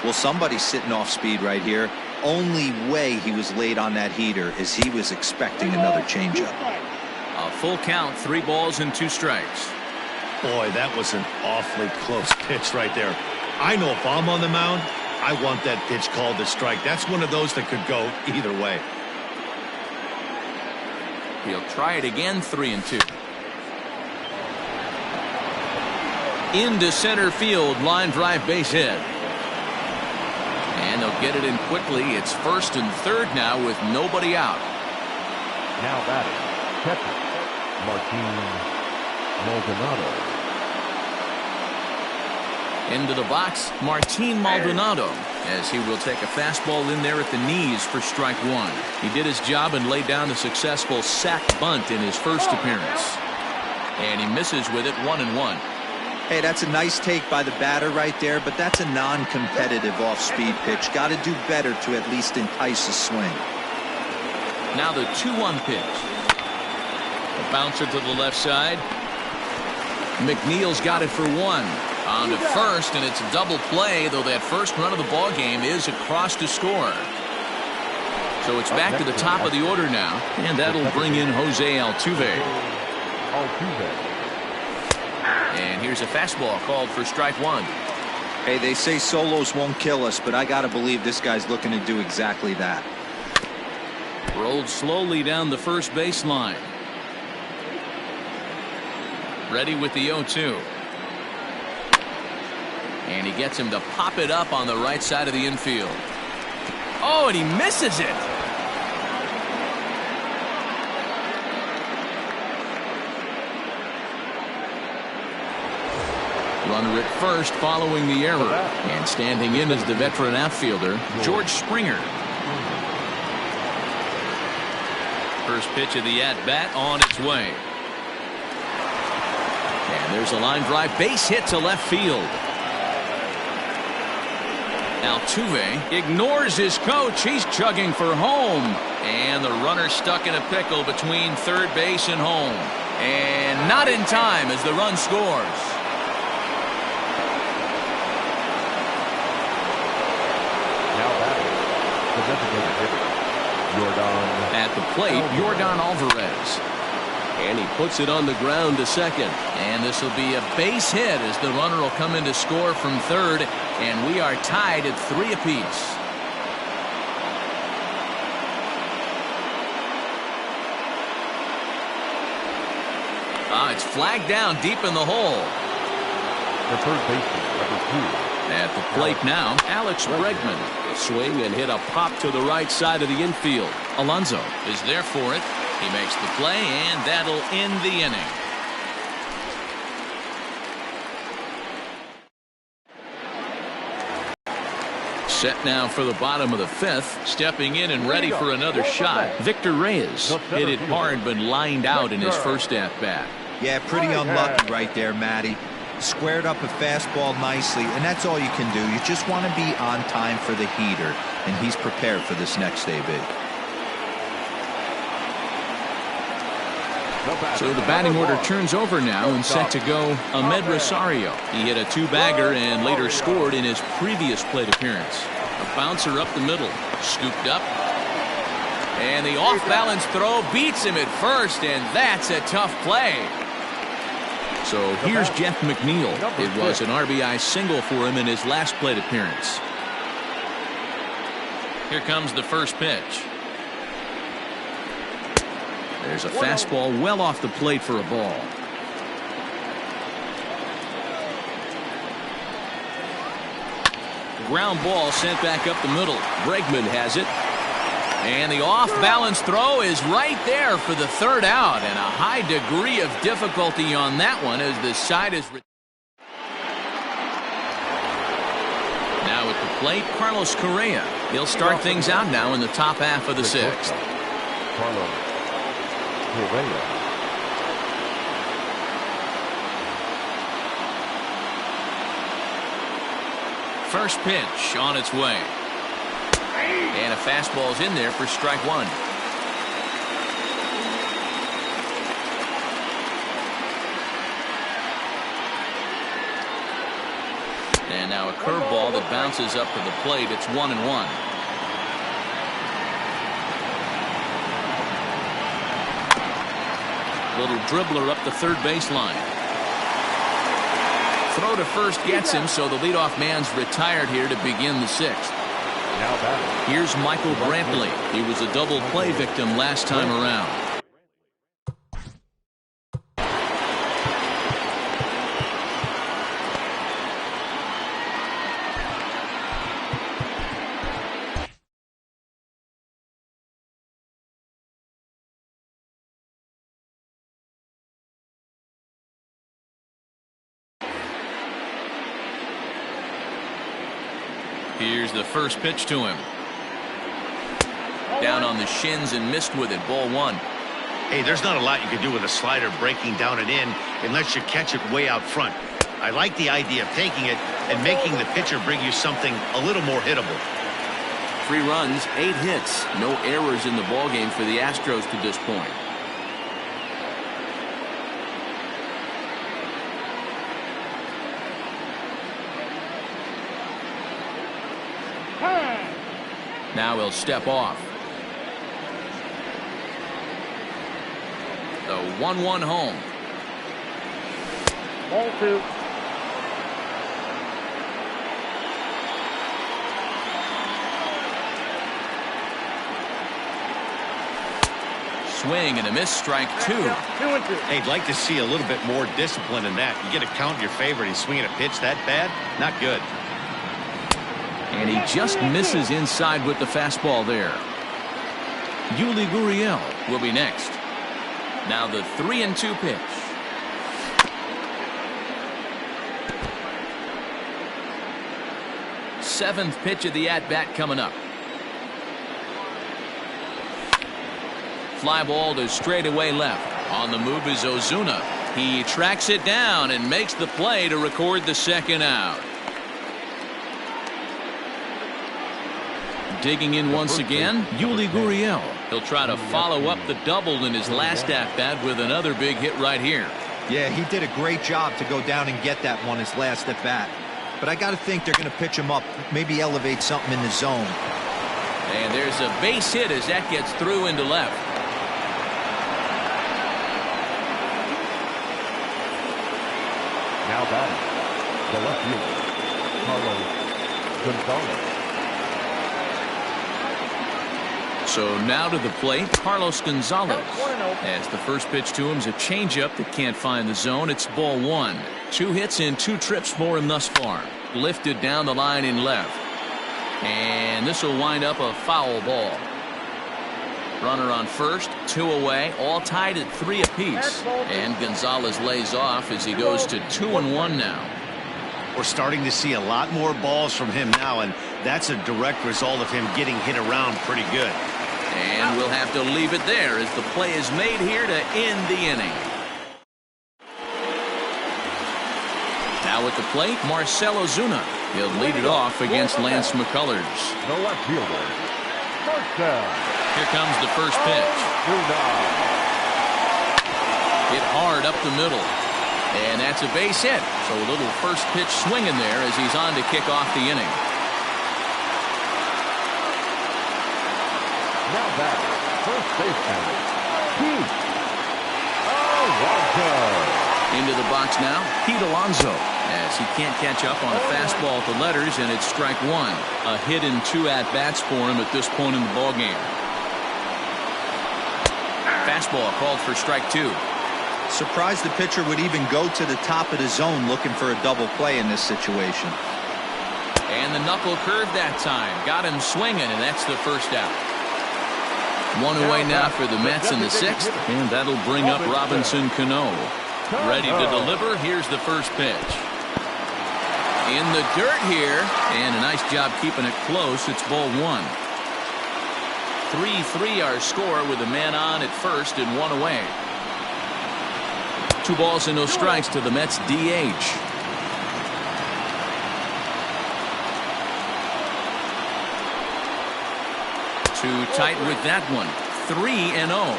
Well, somebody's sitting off speed right here. Only way he was late on that heater is he was expecting another changeup. A full count, 3 balls and 2 strikes. Boy, that was an awfully close pitch right there. I know if I'm on the mound, I want that pitch called a strike. That's one of those that could go either way. He'll try it again. 3-2. Into center field, line drive base hit. And they'll get it in quickly. It's first and third now with nobody out. Now batting, catcher, Martin Maldonado. Into the box, Martin Maldonado, as he will take a fastball in there at the knees for strike 1. He did his job and laid down a successful sac bunt in his first appearance. And he misses with it. 1-1. Hey, that's a nice take by the batter right there, but that's a non-competitive off-speed pitch. Got to do better to at least entice a swing. Now the 2-1 pitch. A bouncer to the left side. McNeil's got it for one. On to first, and it's a double play, though that first run of the ball game is across to score. So it's back to the top of the order now, and that'll bring in Jose Altuve. And here's a fastball called for strike one. Hey, they say solos won't kill us, but I got to believe this guy's looking to do exactly that. Rolled slowly down the first baseline. Ready with the 0-2. And he gets him to pop it up on the right side of the infield. Oh, and he misses it. Runner at first following the error. And standing in is the veteran outfielder, George Springer. First pitch of the at-bat on its way. And there's a line drive base hit to left field. Altuve ignores his coach. He's chugging for home. And the runner stuck in a pickle between third base and home. And not in time as the run scores. Now batting, the designated hitter, Yordan. At the plate, Yordan Alvarez. And he puts it on the ground to second. And this will be a base hit as the runner will come in to score from third. And we are tied at 3 apiece. It's flagged down deep in the hole. The third baseman, number 2. At the plate now, Alex Bregman. Swing and hit a pop to the right side of the infield. Alonso is there for it. He makes the play, and that'll end the inning. Set now for the bottom of the 5th. Stepping in and ready for another shot. Victor Reyes hit it hard but lined out in his first at-bat. Yeah, pretty unlucky right there, Matty. Squared up a fastball nicely, and that's all you can do. You just want to be on time for the heater, and he's prepared for this next AB. So the batting order turns over now and set to go Ahmed Rosario. He hit a 2-bagger and later scored in his previous plate appearance. A bouncer up the middle, scooped up. And the off-balance throw beats him at first, and that's a tough play. So here's Jeff McNeil. It was an RBI single for him in his last plate appearance. Here comes the first pitch. There's a fastball well off the plate for a ball. Ground ball sent back up the middle. Bregman has it. And the off-balance throw is right there for the third out. And a high degree of difficulty on that one as the side is... Now at the plate, Carlos Correa. He'll start things out now in the top half of the 6th. Carlos Correa. First pitch on its way. And a fastball's in there for strike one. And now a curveball that bounces up to the plate. It's 1-1. Little dribbler up the third baseline. Throw to first gets him, so the leadoff man's retired here to begin the 6th. Here's Michael Brantley. He was a double play victim last time around. Here's the first pitch to him. Down on the shins and missed with it. Ball 1. Hey, there's not a lot you can do with a slider breaking down and in unless you catch it way out front. I like the idea of taking it and making the pitcher bring you something a little more hittable. 3 runs, 8 hits. No errors in the ballgame for the Astros to this point. Now he'll step off. The 1-1 home. Ball 2. Swing and a miss, strike 2. 2 and 2. Hey, I'd like to see a little bit more discipline in that. You get a count in your favor and he's swinging a pitch that bad? Not good. And he just misses inside with the fastball there. Yuli Gurriel will be next. Now the 3-2 pitch. Seventh pitch of the at-bat coming up. Fly ball to straightaway left. On the move is Ozuna. He tracks it down and makes the play to record the second out. Digging in once again, Yuli Gurriel. He'll try to follow up the double in his last at-bat with another big hit right here. Yeah, he did a great job to go down and get that one his last at-bat. But I got to think they're going to pitch him up, maybe elevate something in the zone. And there's a base hit as that gets through into left. Now batting, the left fielder, Carlos Gonzalez. So now to the plate, Carlos Gonzalez. As the first pitch to him is a changeup that can't find the zone. It's ball 1. 2 hits in 2 trips for him thus far. Lifted down the line in left. And this will wind up a foul ball. Runner on first, 2 away, all tied at 3 apiece. And Gonzalez lays off as he goes to 2-1 now. We're starting to see a lot more balls from him now, and that's a direct result of him getting hit around pretty good. And we'll have to leave it there as the play is made here to end the inning. Now at the plate, Marcell Ozuna. He'll lead it off against Lance McCullers. The left fielder, Marcell. Here comes the first pitch. Hit hard up the middle. And that's a base hit. So a little first pitch swing in there as he's on to kick off the inning. Now back, first baseman, Pete Alonso. Into the box now, Pete Alonso, as he can't catch up on a fastball at the letters, and it's strike 1. A hit in 2 at-bats for him at this point in the ballgame. Fastball called for strike 2. Surprised the pitcher would even go to the top of the zone looking for a double play in this situation. And the knuckle curve that time. Got him swinging, and that's the first out. 1 away now for the Mets in the 6th, and that'll bring up Robinson Cano. Ready to deliver. Here's the first pitch. In the dirt here, and a nice job keeping it close. It's ball 1. 3-3 our score with a man on at first and 1 away. 2 balls and no strikes to the Mets DH. Too tight with that one. 3-0.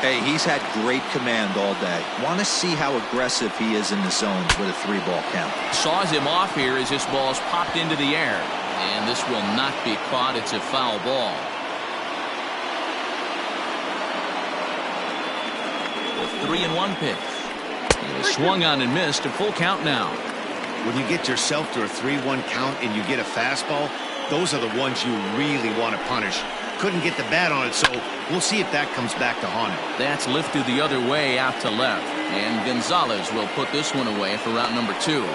Hey, he's had great command all day. Want to see how aggressive he is in the zones with a 3-ball count. Saws him off here as this ball's popped into the air. And this will not be caught. It's a foul ball. The 3-1 pitch. He was swung on and missed. A full count now. When you get yourself to a 3-1 count and you get a fastball, those are the ones you really want to punish. Couldn't get the bat on it, so we'll see if that comes back to haunt him. That's lifted the other way out to left. And Gonzalez will put this one away for route number 2.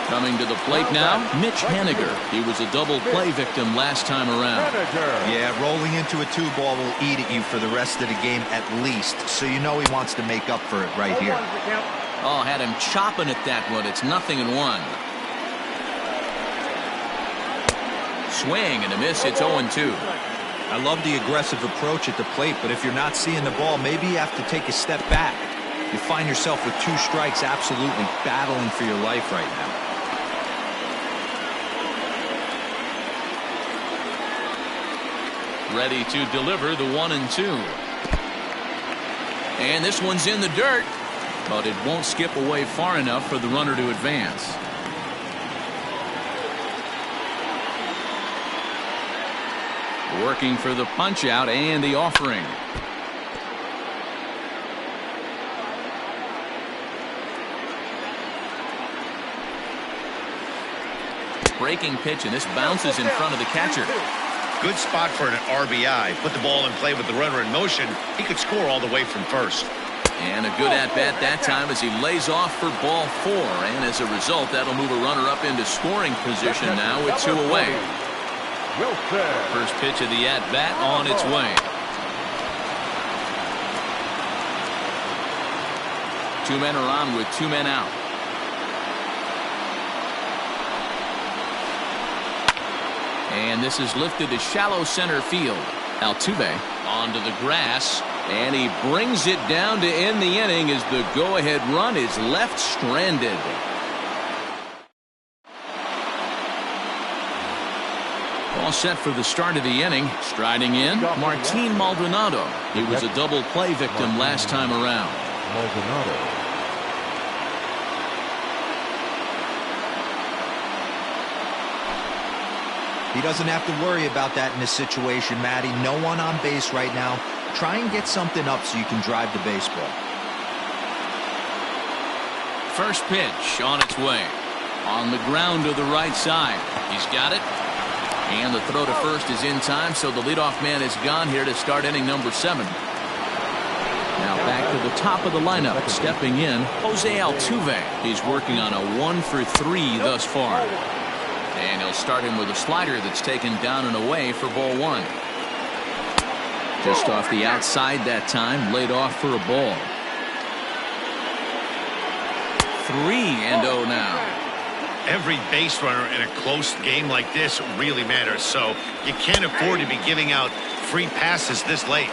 Coming to the plate now, Mitch Haniger. He was a double play victim last time around. Yeah, rolling into a 2-ball will eat at you for the rest of the game at least, so you know he wants to make up for it right here. Oh, had him chopping at that one. It's 0-1. Swing and a miss. It's 0-2. I love the aggressive approach at the plate, but if you're not seeing the ball, maybe you have to take a step back. You find yourself with 2 strikes, absolutely battling for your life right now. Ready to deliver the 1-2. And this one's in the dirt, but it won't skip away far enough for the runner to advance. Working for the punch out and the offering. Breaking pitch, and this bounces in front of the catcher. Good spot for an RBI. Put the ball in play with the runner in motion. He could score all the way from first. And a good at-bat that time as he lays off for ball 4. And as a result, that'll move a runner up into scoring position now with 2 away. First pitch of the at-bat on its way. 2 men are on with 2 men out. And this is lifted to shallow center field. Altuve onto the grass, and he brings it down to end the inning as the go-ahead run is left stranded. All set for the start of the inning. Striding in, Martin Maldonado. He was a double play victim last time around. Maldonado. He doesn't have to worry about that in this situation, Matty. No one on base right now. Try and get something up so you can drive the baseball. First pitch on its way. On the ground to the right side. He's got it. And the throw to first is in time, so the leadoff man is gone here to start inning number 7. Now back to the top of the lineup. Stepping in, Jose Altuve. He's working on a 1-for-3 thus far. And he'll start him with a slider that's taken down and away for ball 1. Just off the outside that time, laid off for a ball. 3-0 now. Every base runner in a close game like this really matters, so you can't afford to be giving out free passes this late.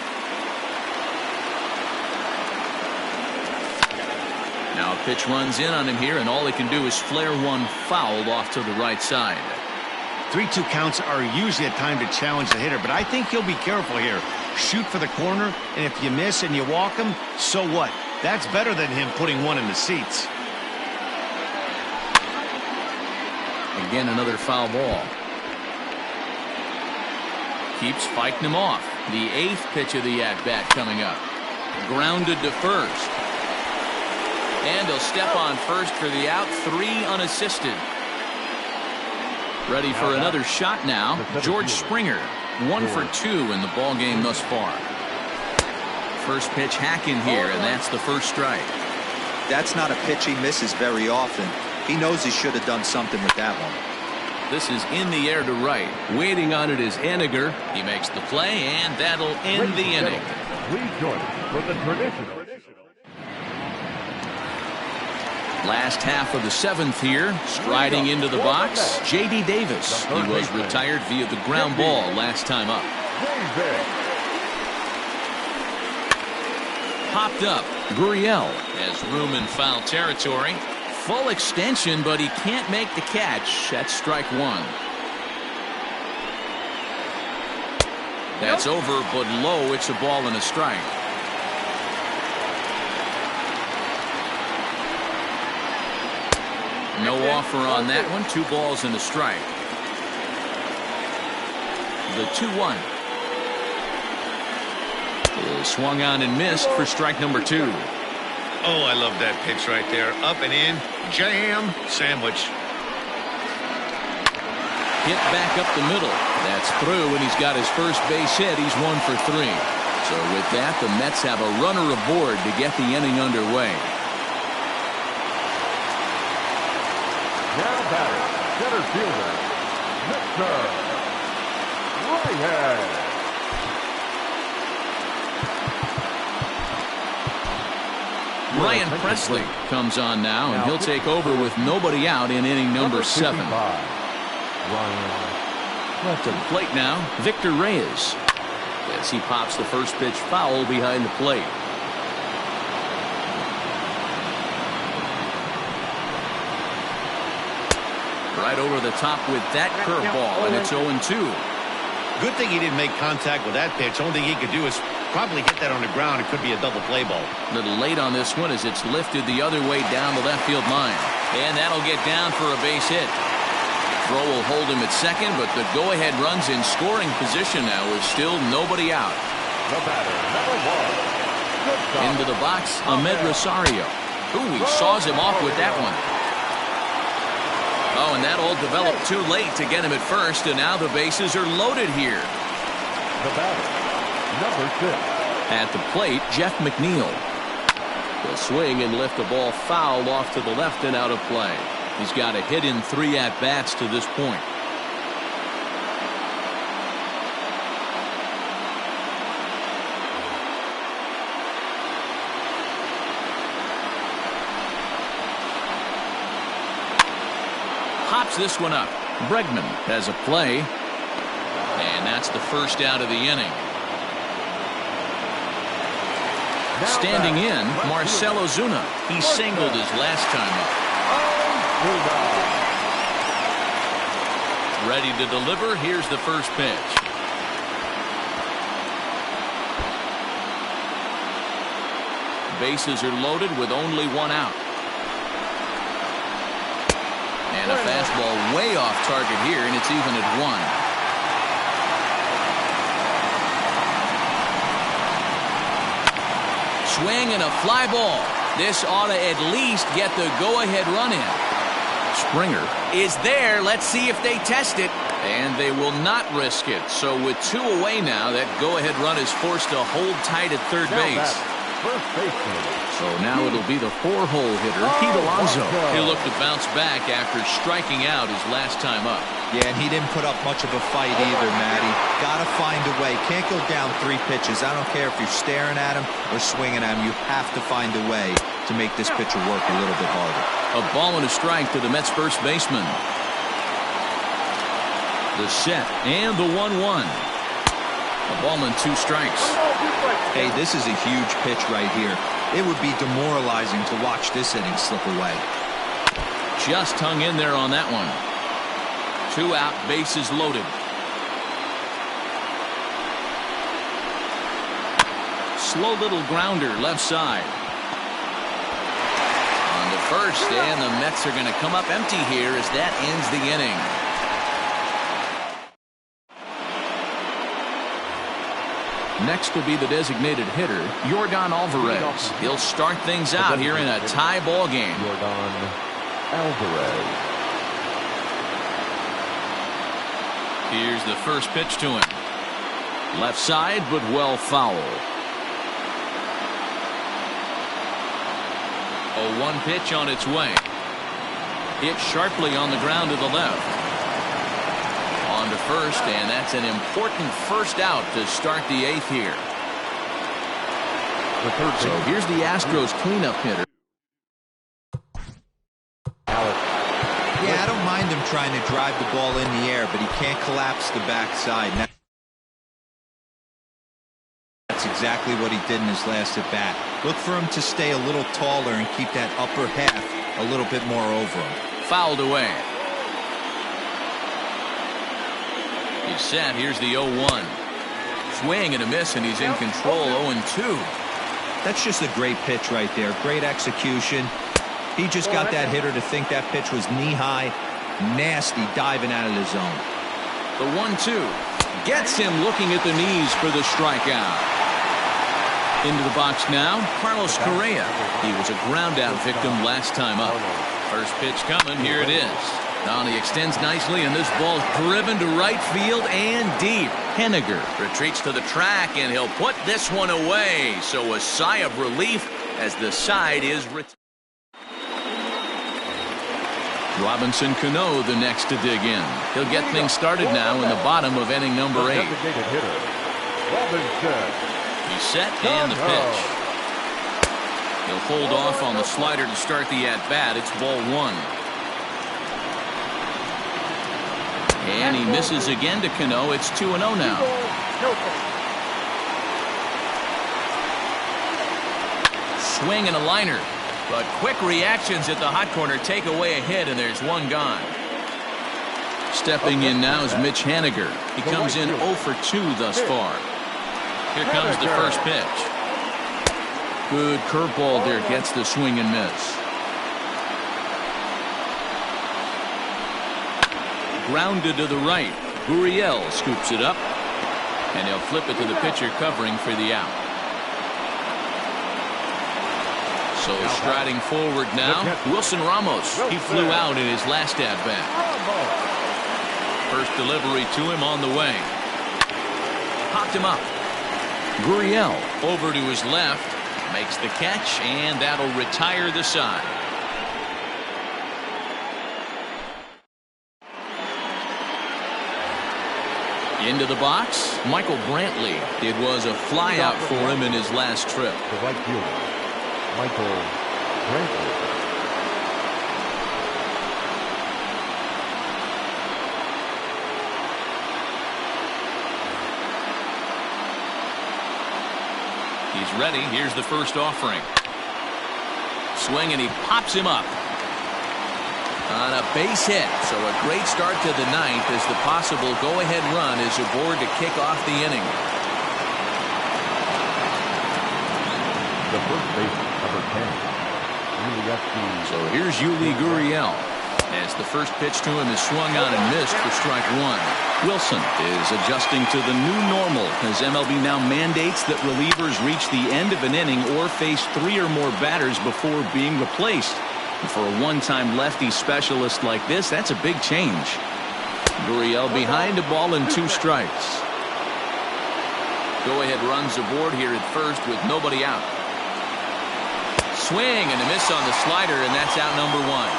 Now a pitch runs in on him here, and all he can do is flare one foul off to the right side. 3-2 counts are usually a time to challenge the hitter, but I think he'll be careful here. Shoot for the corner, and if you miss and you walk him, so what? That's better than him putting one in the seats. Again, another foul ball. Keeps fighting him off. The 8th pitch of the at-bat coming up. Grounded to first. And he'll step on first for the out. 3 unassisted. Ready for another shot now. George Springer. 1 for 2 in the ball game thus far. First pitch hacking here, and that's the first strike. That's not a pitch he misses very often. He knows he should have done something with that one. This is in the air to right. Waiting on it is Eniger. He makes the play, and that'll end the inning. Please join us for the traditional. Last half of the 7th here. Striding into the box, J.D. Davis. He was retired via the ground ball last time up. Popped up. Gurriel has room in foul territory. Full extension, but he can't make the catch. That's strike 1. That's over, but low. It's a ball and a strike. No offer on that one. 2 balls and a strike. The 2-1 is swung on and missed for strike number 2. Oh, I love that pitch right there. Up and in. Jam. Sandwich. Hit back up the middle. That's through, and he's got his first base hit. He's 1 for 3. So with that, the Mets have a runner aboard to get the inning underway. Now batter, center fielder, Mr. Whitehead. Ryan Presley comes on now, and he'll take over with nobody out in inning number 7. To the plate now, Victor Reyes, as he pops the first pitch foul behind the plate. right over the top with that curveball, and it's 0-2. Good thing he didn't make contact with that pitch. Only thing he could do is probably hit that on the ground. It could be a double play ball. A little late on this one as it's lifted the other way down the left field line. And that'll get down for a base hit. Throw will hold him at second, but the go-ahead runs in scoring position now with still nobody out. The batter, number 1. Into the box, Ahmed Rosario. Ooh, he saws him off with that one. Oh, and that all developed too late to get him at first, and now the bases are loaded here. The batter, number 6. At the plate, Jeff McNeil. He'll swing and lift the ball foul off to the left and out of play. He's got a hit in 3 at-bats to this point. Pops this one up. Bregman has a play. And that's the first out of the inning. Standing in, Marcell Ozuna. He singled his last time up. Ready to deliver. Here's the first pitch. Bases are loaded with only 1 out. And a fastball way off target here, and it's even at 1. Swing and a fly ball. This ought to at least get the go-ahead run in. Springer is there. Let's see if they test it. And they will not risk it. So with 2 away now, that go-ahead run is forced to hold tight at third base. First baseman. So now it'll be the 4-hole hitter, Pete Alonso. He'll look to bounce back after striking out his last time up. Yeah, and he didn't put up much of a fight either, Matty. Gotta find a way. Can't go down 3 pitches. I don't care if you're staring at him or swinging at him. You have to find a way to make this pitcher work a little bit harder. A ball and a strike to the Mets first baseman. The set and the 1-1. A ball and 2 strikes. Hey, this is a huge pitch right here. It would be demoralizing to watch this inning slip away. Just hung in there on that one. 2 out, bases loaded. Slow little grounder left side. On the first, and the Mets are going to come up empty here as that ends the inning. Next will be the designated hitter, Yordan Alvarez. He'll start things out here in a tie ball game. Yordan Alvarez. Here's the first pitch to him. Left side, but well foul. 0-1 pitch on its way. Hit sharply on the ground to the left. On to first, and that's an important first out to start the 8th here. So here's the Astros cleanup hitter. Yeah, I don't mind him trying to drive the ball in the air, but he can't collapse the backside. That's exactly what he did in his last at bat. Look for him to stay a little taller and keep that upper half a little bit more over him. Fouled away. He's set. Here's the 0-1. Swing and a miss, and he's in control. 0-2. That's just a great pitch right there. Great execution. He just got that hitter to think that pitch was knee-high. Nasty diving out of the zone. The 1-2 gets him looking at the knees for the strikeout. Into the box now, Carlos Correa. He was a ground-out victim last time up. First pitch coming. Here it is. Now he extends nicely, and this ball's driven to right field and deep. Henniger retreats to the track, and he'll put this one away. So a sigh of relief as the side is retired. Robinson Cano the next to dig in. He'll get things started now in the bottom of inning number 8. He's set and the pitch. He'll hold off on the slider to start the at-bat. It's ball 1. And he misses again to Cano. It's 2-0 now. Swing and a liner. But quick reactions at the hot corner take away a hit, and there's one gone. Stepping in now is Mitch Haniger. He comes in 0 for 2 thus far. Here comes the first pitch. Good curveball there, gets the swing and miss. Grounded to the right. Gurriel scoops it up, and he'll flip it to the pitcher covering for the out. So striding forward now, Wilson Ramos. He flew out in his last at-bat. First delivery to him on the way. Popped him up. Gurriel over to his left, makes the catch, and that'll retire the side. Into the box, Michael Brantley. It was a flyout for him in his last trip. The right fielder, Michael Brantley. He's ready. Here's the first offering. Swing, and he pops him up. On a base hit, so a great start to the ninth as the possible go-ahead run is aboard to kick off the inning. The first baseman, number 10. So here's Yuli Gurriel, as the first pitch to him is swung on and missed for strike one. Wilson is adjusting to the new normal as MLB now mandates that relievers reach the end of an inning or face 3 or more batters before being replaced. For a one-time lefty specialist like this, that's a big change. Gurriel behind a ball and 2 strikes. Go-ahead runs aboard here at first with nobody out. Swing and a miss on the slider, and that's out number 1.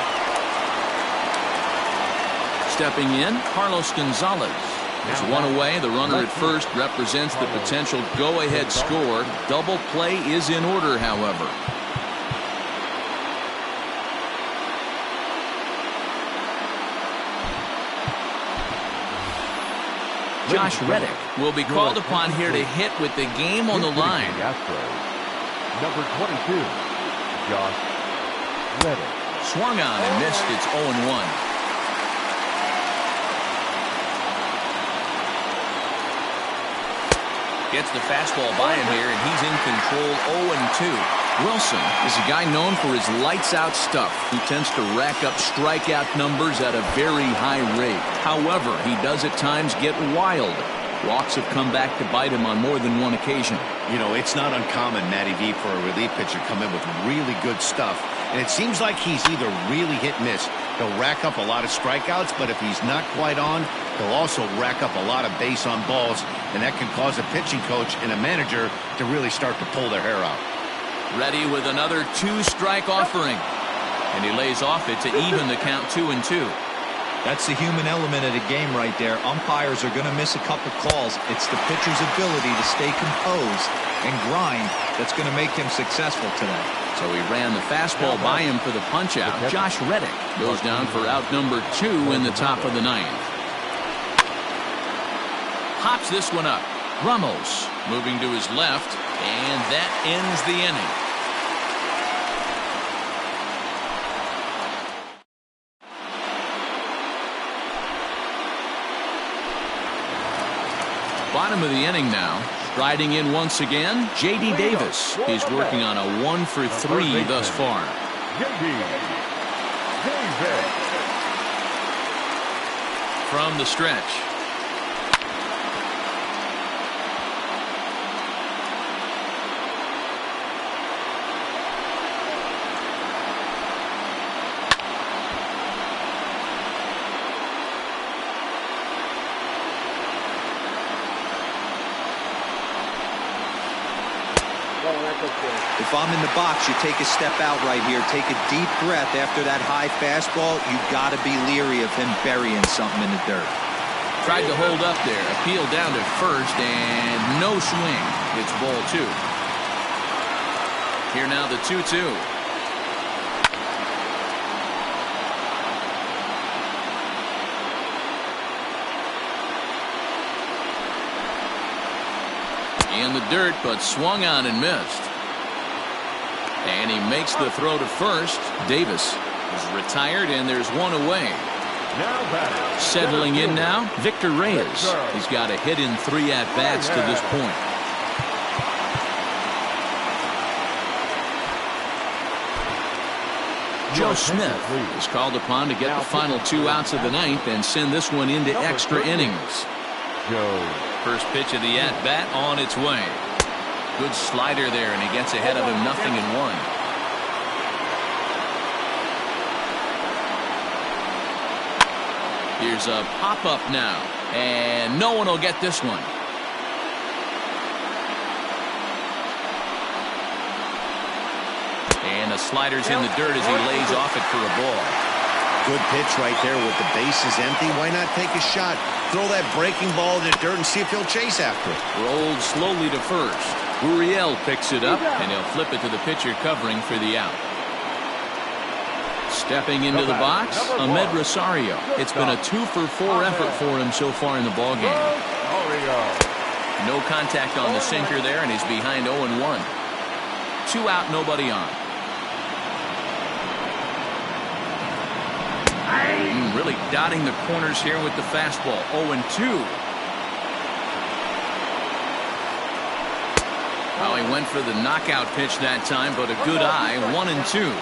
Stepping in, Carlos Gonzalez. There's one away. The runner at first represents the potential go-ahead score. Double play is in order, however. Josh Reddick will be called upon here to hit with the game on the line. Number 22, Josh Reddick. Swung on and missed. It's 0-1. Gets the fastball by him here, and he's in control. 0-2. Wilson is a guy known for his lights-out stuff. He tends to rack up strikeout numbers at a very high rate. However, he does at times get wild. Walks have come back to bite him on more than one occasion. You know, it's not uncommon, Matty V, for a relief pitcher to come in with really good stuff. And it seems like he's either really hit-miss. He'll rack up a lot of strikeouts, but if he's not quite on, he'll also rack up a lot of base on balls, and that can cause a pitching coach and a manager to really start to pull their hair out. Ready with another 2-strike offering. And he lays off it to even the count 2-2. That's the human element of the game right there. Umpires are going to miss a couple calls. It's the pitcher's ability to stay composed and grind that's going to make him successful today. So he ran the fastball by him for the punch-out. Josh Reddick goes down for out number 2 in the top of the ninth. Pops this one up. Ramos moving to his left, and that ends the inning. Bottom of the inning now. Striding in once again, J.D. Davis. He's working on a 1 for 3 thus far. From the stretch. If I'm in the box, you take a step out right here. Take a deep breath after that high fastball. You've got to be leery of him burying something in the dirt. Tried to hold up there. Appeal down to first, and no swing. It's ball 2. Here now the 2-2. In the dirt, but swung on and missed. And he makes the throw to first. Davis is retired, and there's one away. Now batting. Settling in now, Victor Reyes. He's got a hit in 3 at-bats to this point. Joe Smith is called upon to get the final 2 outs of the ninth and send this one into extra innings. First pitch of the at-bat on its way. Good slider there, and he gets ahead of him 0-1. Here's a pop-up now, and no one will get this one. And the slider's in the dirt as he lays off it for a ball. Good pitch right there with the bases empty. Why not take a shot? Throw that breaking ball in the dirt and see if he'll chase after it. Rolled slowly to first. Uriel picks it up, and he'll flip it to the pitcher covering for the out. Stepping into the box, Ahmed Rosario. It's been a 2-for-4 effort for him so far in the ballgame. No contact on the sinker there, and he's behind 0-1. 2 out, nobody on. Really dotting the corners here with the fastball. 0-2. Well, he went for the knockout pitch that time, but a good eye. 1-2.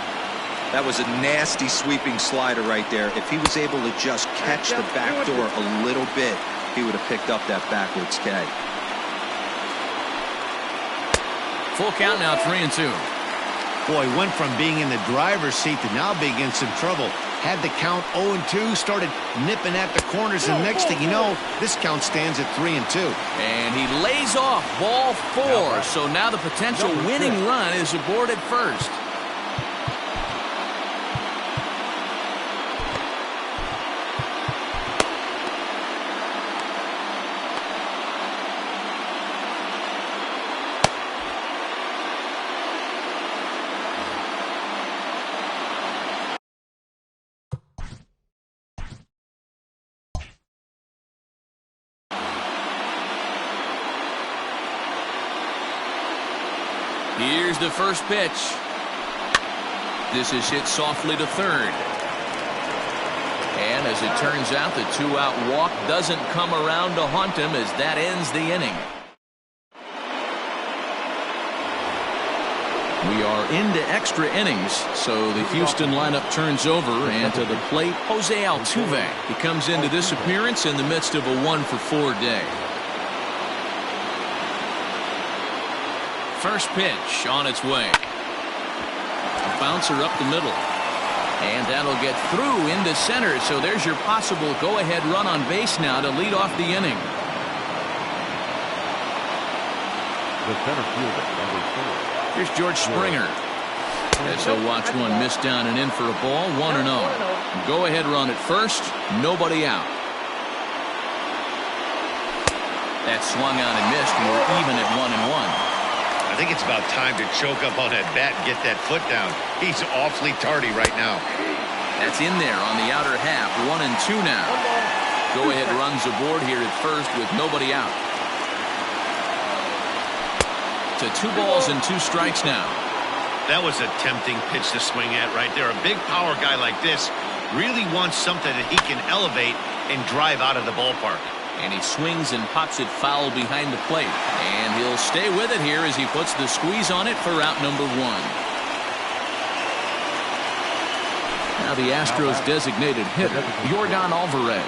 That was a nasty sweeping slider right there. If he was able to just catch the back door a little bit, he would have picked up that backwards K. Full count now, 3-2. Boy, went from being in the driver's seat to now being in some trouble. Had the count 0-2, started nipping at the corners, and next thing you know, this count stands at 3-2. And he lays off ball 4, so now the potential winning run is aboard at first. Here's the first pitch. This is hit softly to third. And as it turns out, the 2-out walk doesn't come around to haunt him as that ends the inning. We are into extra innings, so the Houston lineup turns over, and to the plate, Jose Altuve. He comes into this appearance in the midst of a 1-for-4 day. First pitch on its way. A bouncer up the middle. And that'll get through into center, so there's your possible go-ahead run on base now to lead off the inning. The center fielder, number 4. Here's George Springer. As he'll watch one miss down and in for a ball, 1-0. Go-ahead run at first, nobody out. That swung on and missed. We're even at 1-1. I think it's about time to choke up on that bat and get that foot down. He's awfully tardy right now. That's in there on the outer half. 1-2 now. Go-ahead runs aboard here at first with nobody out. To 2 balls and 2 strikes now. That was a tempting pitch to swing at right there. A big power guy like this really wants something that he can elevate and drive out of the ballpark. And he swings and pops it foul behind the plate. And he'll stay with it here as he puts the squeeze on it for out number 1. Now the Astros designated hitter, Yordan Alvarez.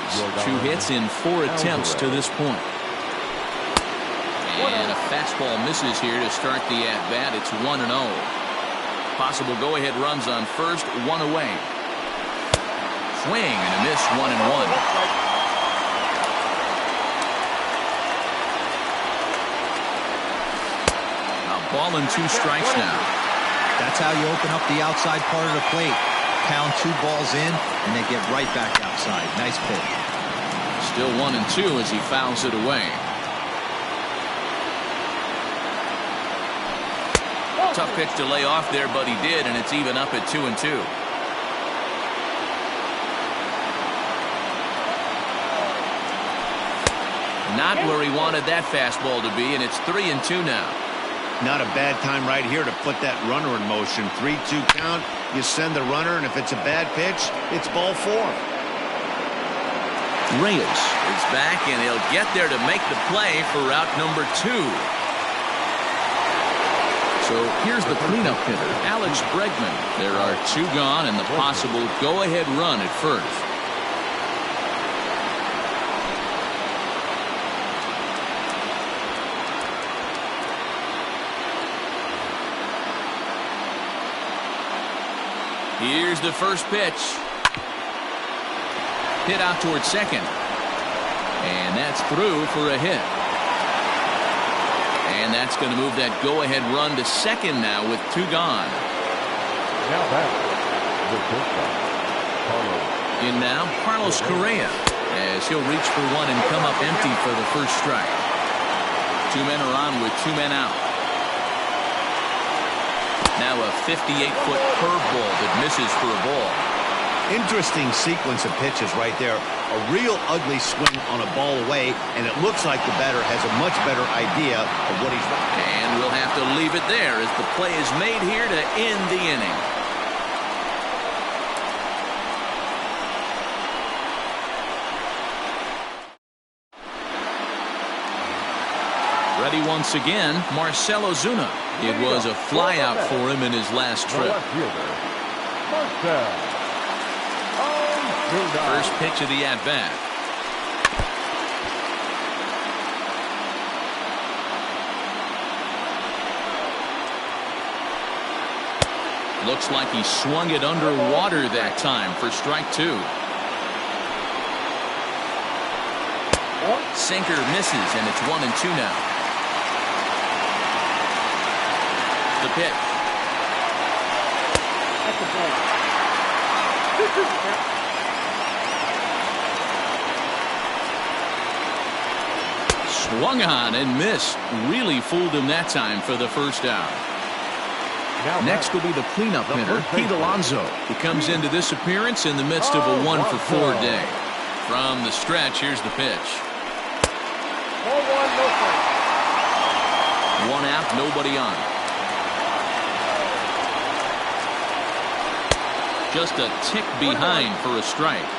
2 hits in 4 attempts to this point. And a fastball misses here to start the at-bat. It's 1-0. Possible go-ahead runs on first, 1 away. Swing and a miss, 1-1. Ball and 2 strikes now. That's how you open up the outside part of the plate. Pound 2 balls in, and they get right back outside. Nice pitch. Still 1-2 as he fouls it away. Tough pitch to lay off there, but he did, and it's even up at 2-2. Not where he wanted that fastball to be, and it's 3-2 now. Not a bad time right here to put that runner in motion. 3-2 count. You send the runner, and if it's a bad pitch, it's ball 4. Reyes is back, and he'll get there to make the play for route number 2. So here's the cleanup hitter, Alex Bregman. There are 2 gone and the possible go-ahead run at first. Here's the first pitch. Hit out towards second. And that's through for a hit. And that's going to move that go-ahead run to second now with 2 gone. Now back the shortstop, Carlos. In now, Carlos Correa, as he'll reach for one and come up empty for the first strike. 2 men are on with 2 men out. Now a 58-foot curveball that misses for a ball. Interesting sequence of pitches right there. A real ugly swing on a ball away, and it looks like the batter has a much better idea of what he's doing. And we'll have to leave it there as the play is made here to end the inning. Ready once again, Marcell Ozuna. It was a flyout for him in his last trip. First pitch of the at-bat. Looks like he swung it underwater that time for strike 2. Sinker misses, and it's 1-2 now. The pitch. Swung on and missed. Really fooled him that time for the first out. Next will be the cleanup hitter, Pete Alonso. He comes into this appearance in the midst of a 1-for-4 day. From the stretch, here's the pitch. 1 out, nobody on. Just a tick behind for a strike.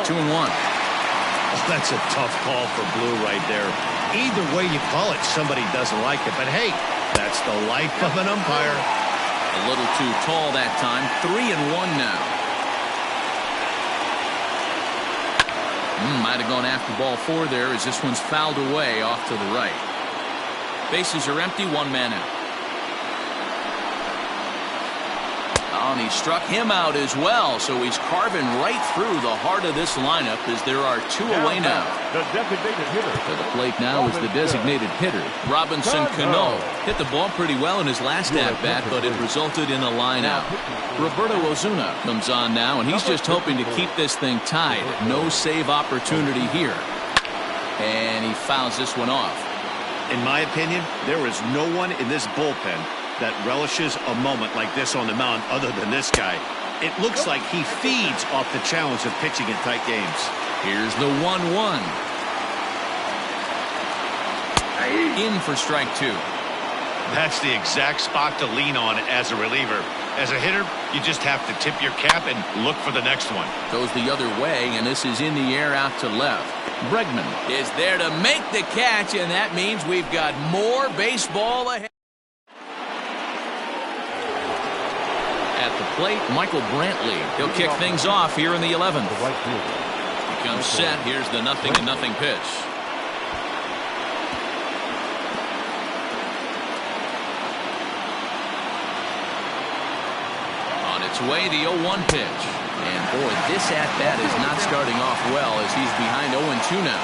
2-1. Oh, that's a tough call for Blue right there. Either way you call it, somebody doesn't like it. But hey, that's the life of an umpire. A little too tall that time. 3-1 now. Might have gone after ball 4 there as this one's fouled away off to the right. Bases are empty, 1 man out. Oh, and he struck him out as well, so he's carving right through the heart of this lineup as there are 2 away now. The designated hitter. To the plate now is the designated hitter, Robinson Cano. Hit the ball pretty well in his last at-bat, but it resulted in a line out. Roberto Osuna comes on now, and he's just hoping to keep this thing tied. No save opportunity here. And he fouls this one off. In my opinion, there is no one in this bullpen that relishes a moment like this on the mound other than this guy. It looks like he feeds off the challenge of pitching in tight games. Here's the 1-1. In for strike 2. That's the exact spot to lean on as a reliever. As a hitter, you just have to tip your cap and look for the next one. Goes the other way, and this is in the air out to left. Bregman is there to make the catch, and that means we've got more baseball ahead. At the plate, Michael Brantley. He'll kick things off here in the 11th. He comes set. Here's the 0-0 pitch. On its way, the 0-1 pitch. And boy, this at-bat is not starting off well as he's behind 0-2 now.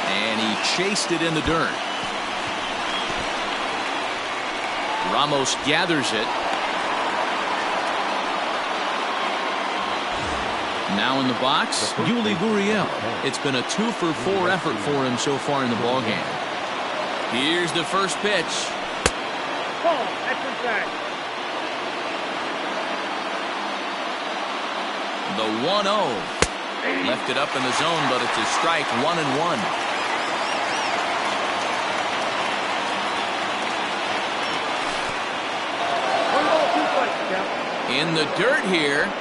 And he chased it in the dirt. Ramos gathers it. Now in the box, Yuli Gurriel. It's been a 2-for-4 effort for him so far in the ballgame. Here's the first pitch. The 1-0. Left it up in the zone, but it's a strike, 1-1. In the dirt here.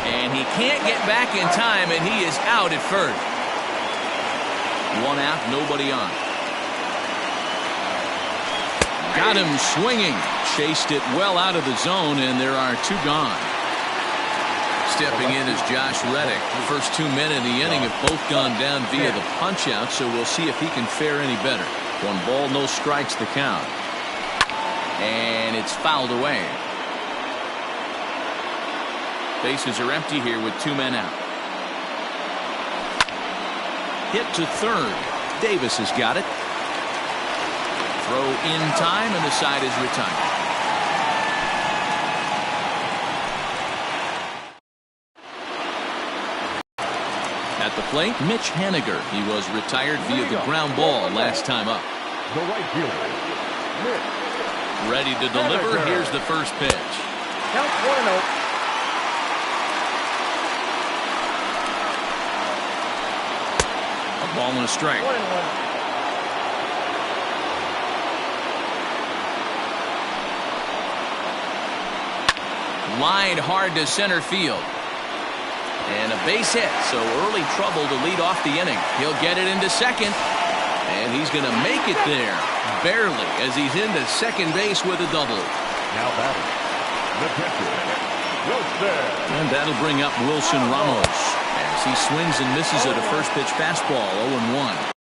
And he can't get back in time, and he is out at first. One out, nobody on. Got him swinging. Chased it well out of the zone, and there are two gone. Stepping in is Josh Reddick. The first 2 men in the inning have both gone down via the punch-out, so we'll see if he can fare any better. 1 ball, no strikes the count. And it's fouled away. Bases are empty here with 2 men out. Hit to third. Davis has got it. Throw in time, and the side is retired. At the plate, Mitch Haniger. He was retired via the ground ball last time up. The right fielder, Mitch. Ready to deliver. Here's the first pitch. Count 1-0. A ball and a strike. 1-1. Lined hard to center field. And a base hit, so early trouble to lead off the inning. He'll get it into second, and he's going to make it there, barely, as he's into second base with a double. Now batting, the pitcher, Wilson. And that'll bring up Wilson Ramos, as he swings and misses at a first pitch fastball, 0-1.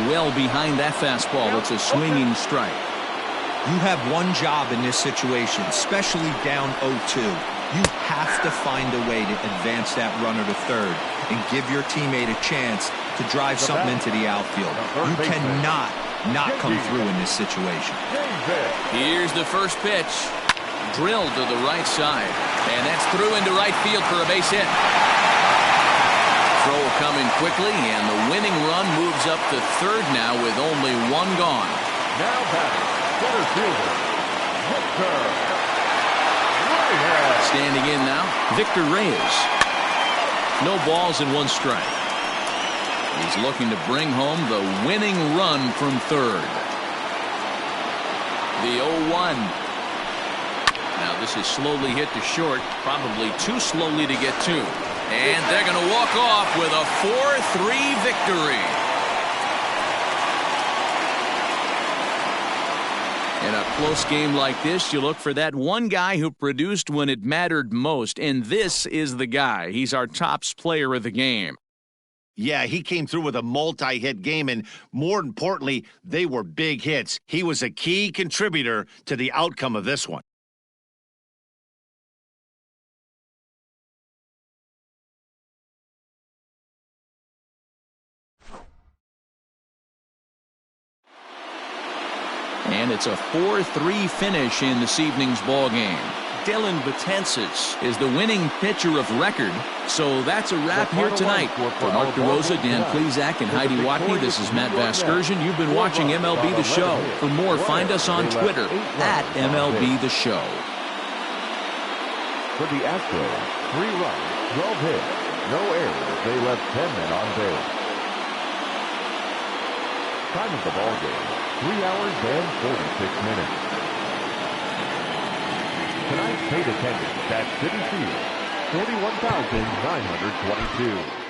Well behind that fastball. It's a swinging strike. You have one job in this situation, especially down 0-2. You have to find a way to advance that runner to third and give your teammate a chance to drive something into the outfield. You cannot not come through in this situation. Here's the first pitch. Drilled to the right side. And that's through into right field for a base hit. Throw coming quickly, and the winning run moves up to third now with only 1 gone. Now batting, center fielder, Victor Reyes. Standing in now, Victor Reyes. No balls and 1 strike. He's looking to bring home the winning run from third. The 0-1. Now this is slowly hit to short, probably too slowly to get to. And they're going to walk off with a 4-3 victory. In a close game like this, you look for that one guy who produced when it mattered most, and this is the guy. He's our tops player of the game. Yeah, he came through with a multi-hit game, and more importantly, they were big hits. He was a key contributor to the outcome of this one. And it's a 4-3 finish in this evening's ball game. Dylan Betances is the winning pitcher of record. So that's a wrap here tonight. For Mark DeRosa, Dan Plezak, and Heidi Watney, this is Matt Vasgersian. You've been watching MLB The Show. For more, find us on Twitter at MLB The Show. For the Astros, 3 runs, 12 hits, no errors. They left 10 men on base. Time of the ball game, 3 hours and 46 minutes. Tonight's paid attendance at Citi Field, 41,922.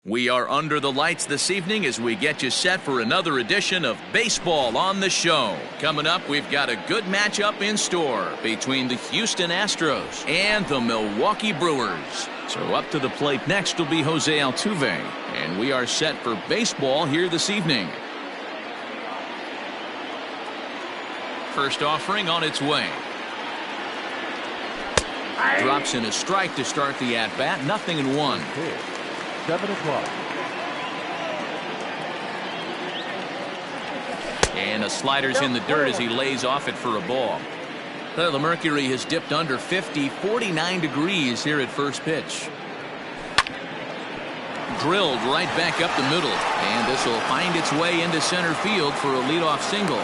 We are under the lights this evening as we get you set for another edition of Baseball on the Show. Coming up, we've got a good matchup in store between the Houston Astros and the Milwaukee Brewers. So up to the plate next will be Jose Altuve, and we are set for baseball here this evening. First offering on its way. Drops in a strike to start the at-bat. 0-1. 7 o'clock. And a slider's in the dirt as he lays off it for a ball. Well, the mercury has dipped under 50, 49 degrees here at first pitch. Drilled right back up the middle, and this will find its way into center field for a leadoff single.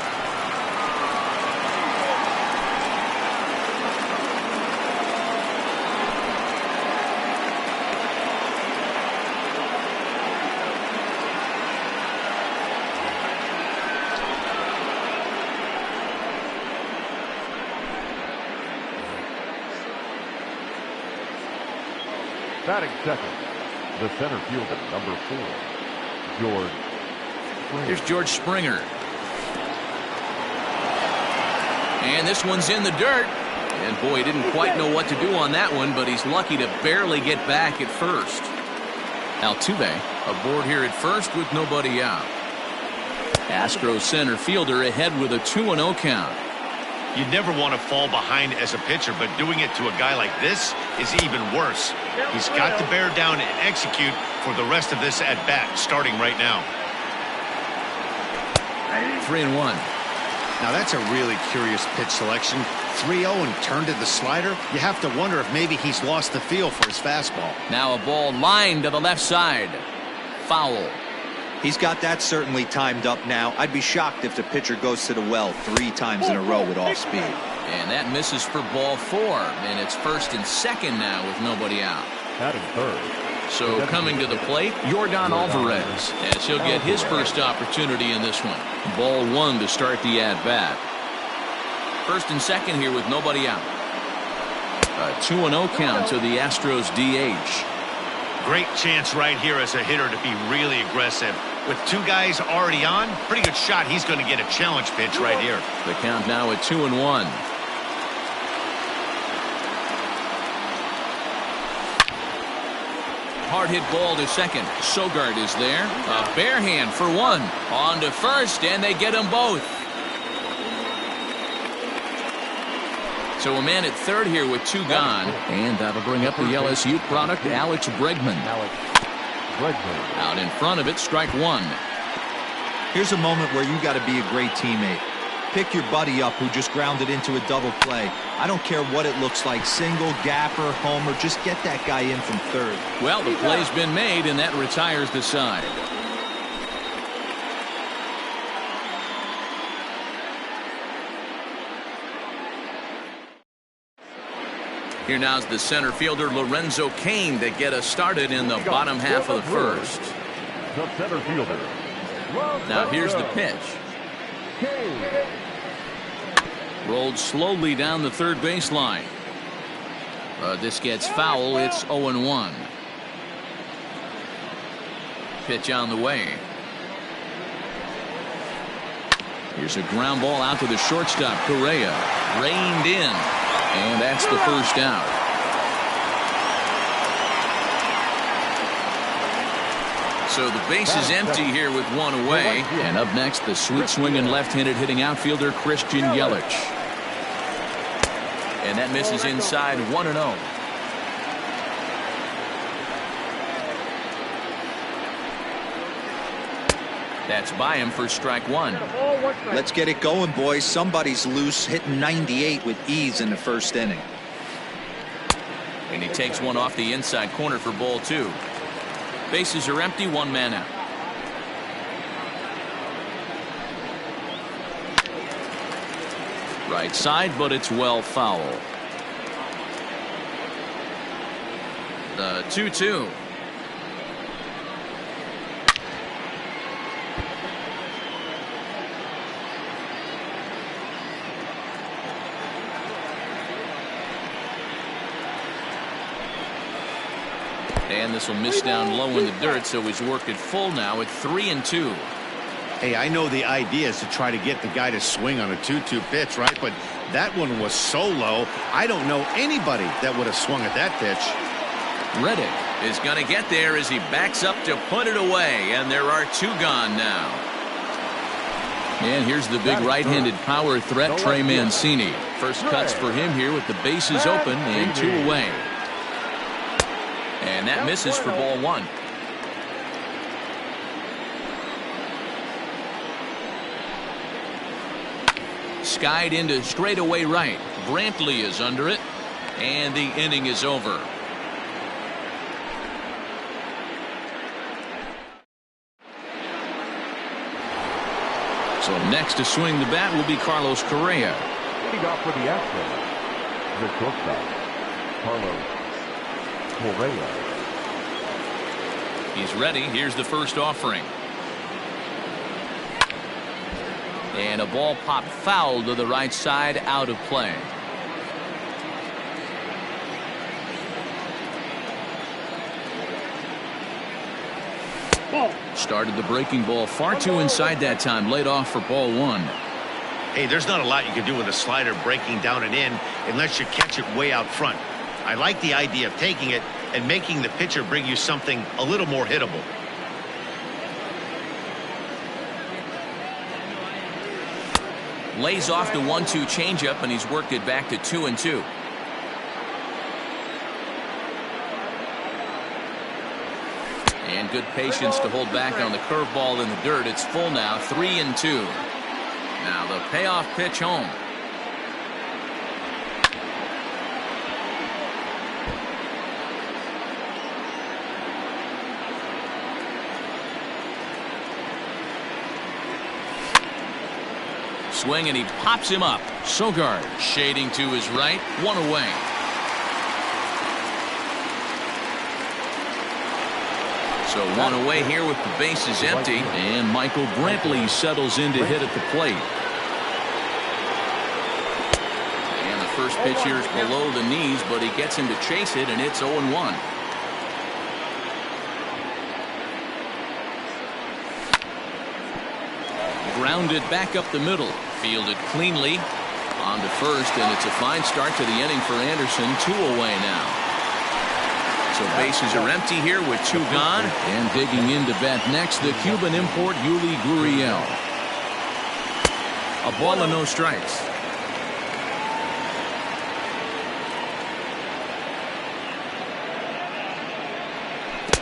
Batting second, the center fielder, number 4, George Springer. Here's George Springer. And this one's in the dirt. And boy, he didn't quite know what to do on that one, but he's lucky to barely get back at first. Altuve aboard here at first with nobody out. Astros center fielder ahead with a 2-0 count. You never want to fall behind as a pitcher, but doing it to a guy like this is even worse. He's got to bear down and execute for the rest of this at-bat, starting right now. 3-1. Now that's a really curious pitch selection. 3-0 and turned to the slider. You have to wonder if maybe he's lost the feel for his fastball. Now a ball lined to the left side. Foul. He's got that certainly timed up now. I'd be shocked if the pitcher goes to the well 3 times in a row with off speed. And that misses for ball 4. And it's first and second now with nobody out. Batting third. So coming to the plate, Yordan Alvarez, as he'll get his first opportunity in this one. Ball 1 to start the at-bat. First and second here with nobody out. A 2-0 count to the Astros DH. Great chance right here as a hitter to be really aggressive. With 2 guys already on, pretty good shot. He's going to get a challenge pitch right here. The count now at 2-1. Hard hit ball to second. Sogard is there. A bare hand for 1. On to first, and they get them both. So a man at third here with 2 gone. And that'll bring up the LSU product, Alex Bregman. Out in front of it, strike 1. Here's a moment where you got to be a great teammate. Pick your buddy up who just grounded into a double play. I don't care what it looks like, single, gapper, homer, just get that guy in from third. Well, the play's been made, and that retires the side. Here now's the center fielder Lorenzo Cain to get us started in the bottom half of the first. The center fielder. Now here's the pitch. Rolled slowly down the third baseline. This gets foul. It's 0-1. Pitch on the way. Here's a ground ball out to the shortstop. Correa reined in. And that's the first out. So the base is empty here with 1 away. And up next, the sweet swinging left-handed hitting outfielder Christian Yelich. And that misses inside. 1-0. That's by him for strike 1. Let's get it going, boys. Somebody's loose, hitting 98 with ease in the first inning. And he takes one off the inside corner for ball 2. Bases are empty, 1 man out. Right side, but it's well foul. The 2-2. And this will miss down low in the dirt, so he's worked it full now at 3-2. Hey, I know the idea is to try to get the guy to swing on a 2-2 pitch, right? But that one was so low, I don't know anybody that would have swung at that pitch. Reddick is going to get there as he backs up to put it away, and there are 2 gone now. And here's the big right-handed power threat, Trey Mancini. First cuts for him here with the bases open and 2 away. And that misses for ball 1. Skied into straightaway right. Brantley is under it, and the inning is over. So next to swing the bat will be Carlos Correa. Leading off for the Astros, the shortstop, Carlos Correa. He's ready. Here's the first offering. And a ball popped foul to the right side, out of play. Started the breaking ball far too inside that time. Laid off for ball 1. Hey, there's not a lot you can do with a slider breaking down and in unless you catch it way out front. I like the idea of taking it and making the pitcher bring you something a little more hittable. Lays off the 1-2 changeup, and he's worked it back to 2-2. And good patience to hold back on the curveball in the dirt. It's full now, 3-2. Now the payoff pitch home. Swing, and he pops him up. Sogard shading to his right. 1 away. So 1 away here with the bases empty. And Michael Brantley settles in to hit at the plate. And the first pitch here is below the knees, but he gets him to chase it, and it's 0-1. Grounded back up the middle. Fielded cleanly. On to first, and it's a fine start to the inning for Anderson. 2 away now. So bases are empty here with 2 gone. And digging in to bat next, the Cuban import Yuli Gurriel. A ball and no strikes.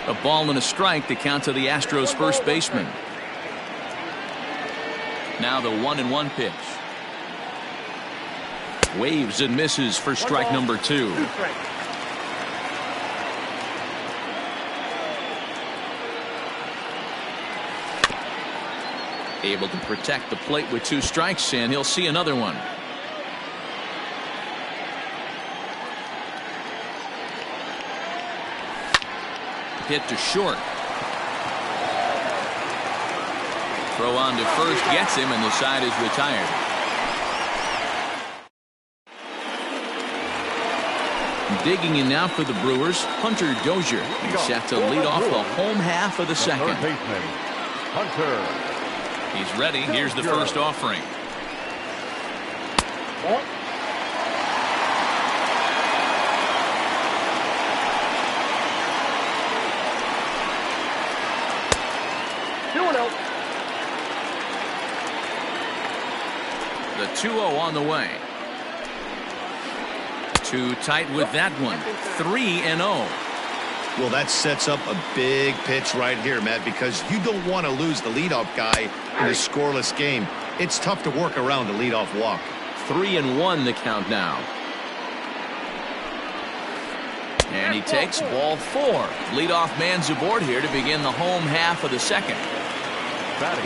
A ball and a strike to count to the Astros first baseman. Now the 1-1 pitch. Waves and misses for strike number 2. Able to protect the plate with 2 strikes, and he'll see another one. Hit to short. Throw on to first gets him, and the side is retired. Digging in now for the Brewers, Hunter Dozier. He's set to lead off the home half of the second. Third baseman, Hunter. He's ready. Here's the first offering. The 2-0 on the way. Too tight with that one. 3-0. Well, that sets up a big pitch right here, Matt, because you don't want to lose the leadoff guy in a scoreless game. It's tough to work around a leadoff walk. 3-1 the count now. And he takes ball 4. Leadoff man's aboard here to begin the home half of the second.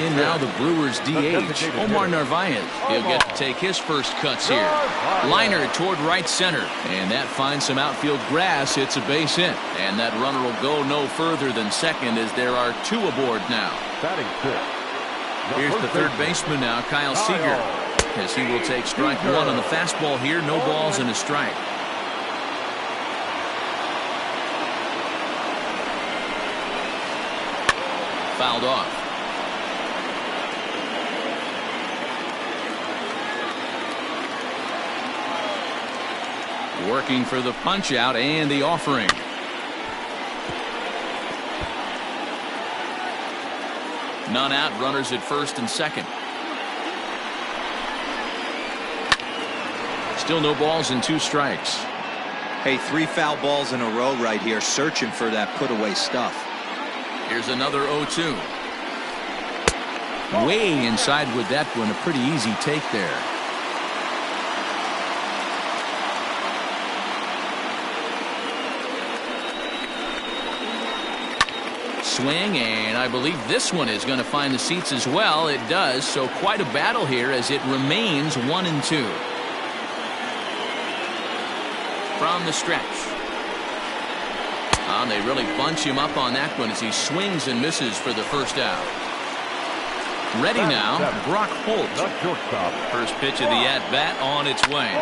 In now the Brewers DH, Omar Narvaez. He'll get to take his first cuts here. Liner toward right center. And that finds some outfield grass. It's a base hit. And that runner will go no further than second as there are 2 aboard now. Here's the third baseman now, Kyle Seager. As he will take strike 1 on the fastball here. No balls and a strike. fouled off. Working for the punch out and the offering. None out, runners at first and second. Still no balls and 2 strikes. Hey, 3 foul balls in a row right here, searching for that put-away stuff. Here's another 0-2. Way inside with that one, a pretty easy take there. Swing, and I believe this one is going to find the seats as well. It does, so quite a battle here as it remains 1-2. From the stretch. They really bunch him up on that one as he swings and misses for the first out. Ready now, Brock Holt. First pitch of the at-bat on its way.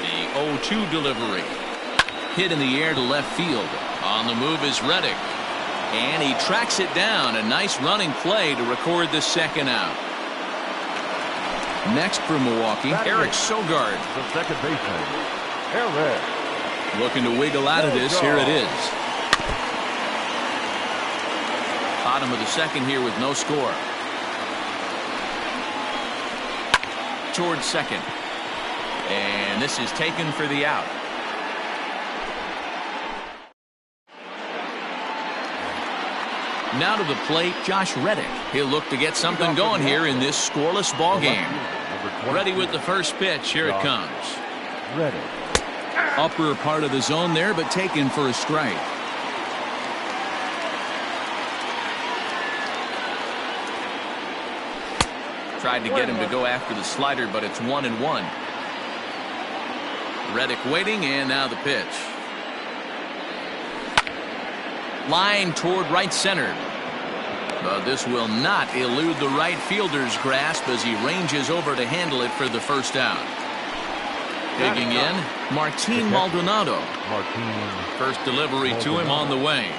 The 0-2 delivery. Hit in the air to left field. On the move is Reddick. And he tracks it down. A nice running play to record the second out. Next for Milwaukee, Eric Sogard. The second baseman, Eric. Looking to wiggle out of this. Here it is. Bottom of the second here with no score. Towards second. And this is taken for the out. Now to the plate, Josh Reddick. He'll look to get something going here in this scoreless ball game. Ready with the first pitch. Here it comes. Reddick. Upper part of the zone there, but taken for a strike. Tried to get him to go after the slider, but it's 1-1. Reddick waiting, and now the pitch. Line toward right center. But this will not elude the right fielder's grasp as he ranges over to handle it for the first out. Digging in, Martin Maldonado. First delivery to him on the way.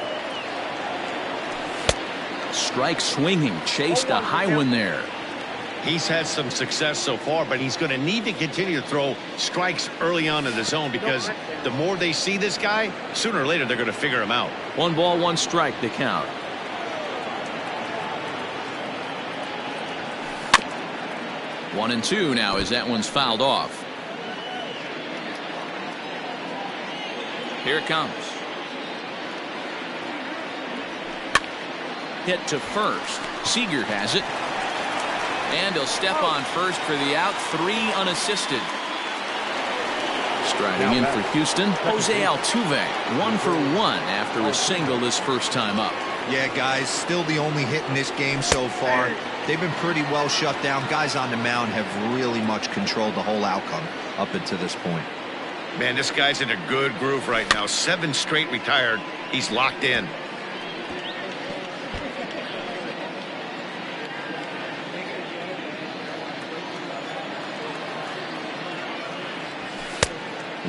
Strike swinging, chased a high one there. He's had some success so far, but he's going to need to continue to throw strikes early on in the zone because the more they see this guy, sooner or later they're going to figure him out. 1 ball, 1 strike to count. One and 2 now as that one's fouled off. Here it comes. Hit to first. Seager has it. And he'll step on first for the out. 3 unassisted. Striding in for Houston, Jose Altuve. 1 for 1 after a single this first time up. Yeah, guys, still the only hit in this game so far. They've been pretty well shut down. Guys on the mound have really much controlled the whole outcome up until this point. Man, this guy's in a good groove right now. 7 straight retired. He's locked in.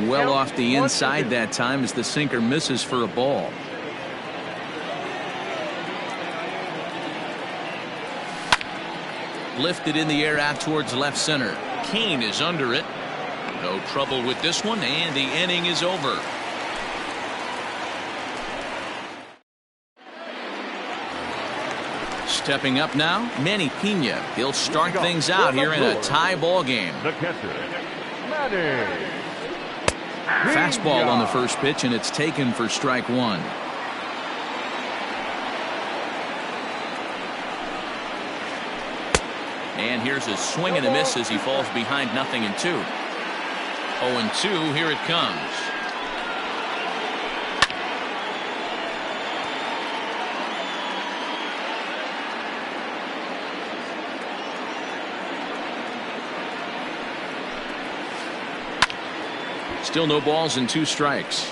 Well off the inside that time as the sinker misses for a ball. Lifted in the air out towards left center. Kane is under it. No trouble with this one, and the inning is over. Stepping up now, Manny Pena. He'll start things out here in a tie ball game. The catcher, Manny. Fastball on the first pitch, and it's taken for strike 1. And here's a swing and a miss as he falls behind 0-2. 0-2, here it comes. Still no balls and 2 strikes.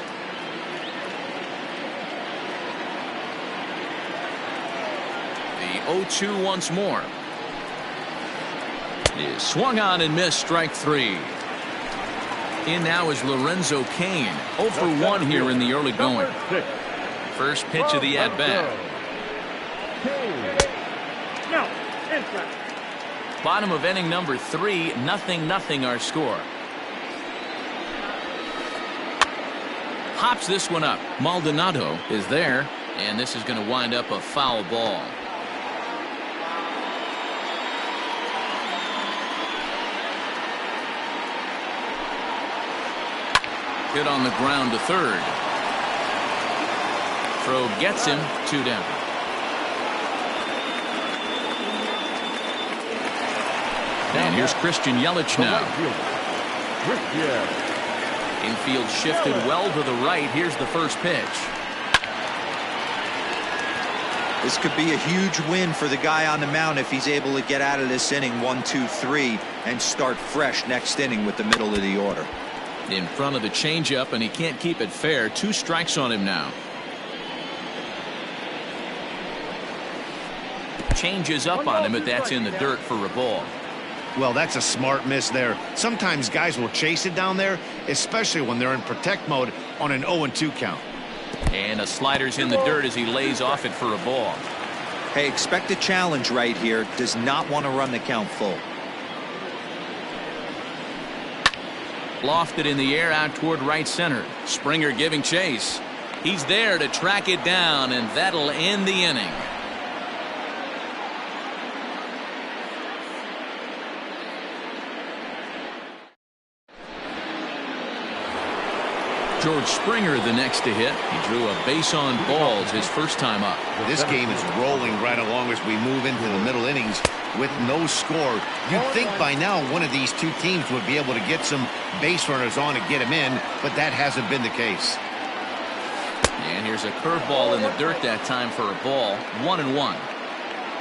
The 0-2 once more. Is swung on and missed, strike 3. In now is Lorenzo Cain, 0 for 1 here in the early going. First pitch of the at-bat. Bottom of inning number 3, 0-0 our score. Hops this one up. Maldonado is there, and this is going to wind up a foul ball. Hit on the ground to third. Throw gets him, 2 down. And here's Christian Yelich now. Infield shifted well to the right. Here's the first pitch. This could be a huge win for the guy on the mound if he's able to get out of this inning 1, 2, 3 and start fresh next inning with the middle of the order. In front of the changeup, and he can't keep it fair. 2 strikes on him now. Changes up on him, but that's in the dirt for a ball. Well, that's a smart miss there. Sometimes guys will chase it down there, especially when they're in protect mode on an 0-2 count. And a slider's in the dirt as he lays off it for a ball. Hey, expect a challenge right here. Does not want to run the count full. Lofted in the air out toward right center. Springer giving chase. He's there to track it down, and that'll end the inning. George Springer the next to hit. He drew a base on balls his first time up. This game is rolling right along as we move into the middle innings with no score. You'd think by now one of these two teams would be able to get some base runners on and get them in, but that hasn't been the case. And here's a curveball in the dirt that time for a ball. 1-1.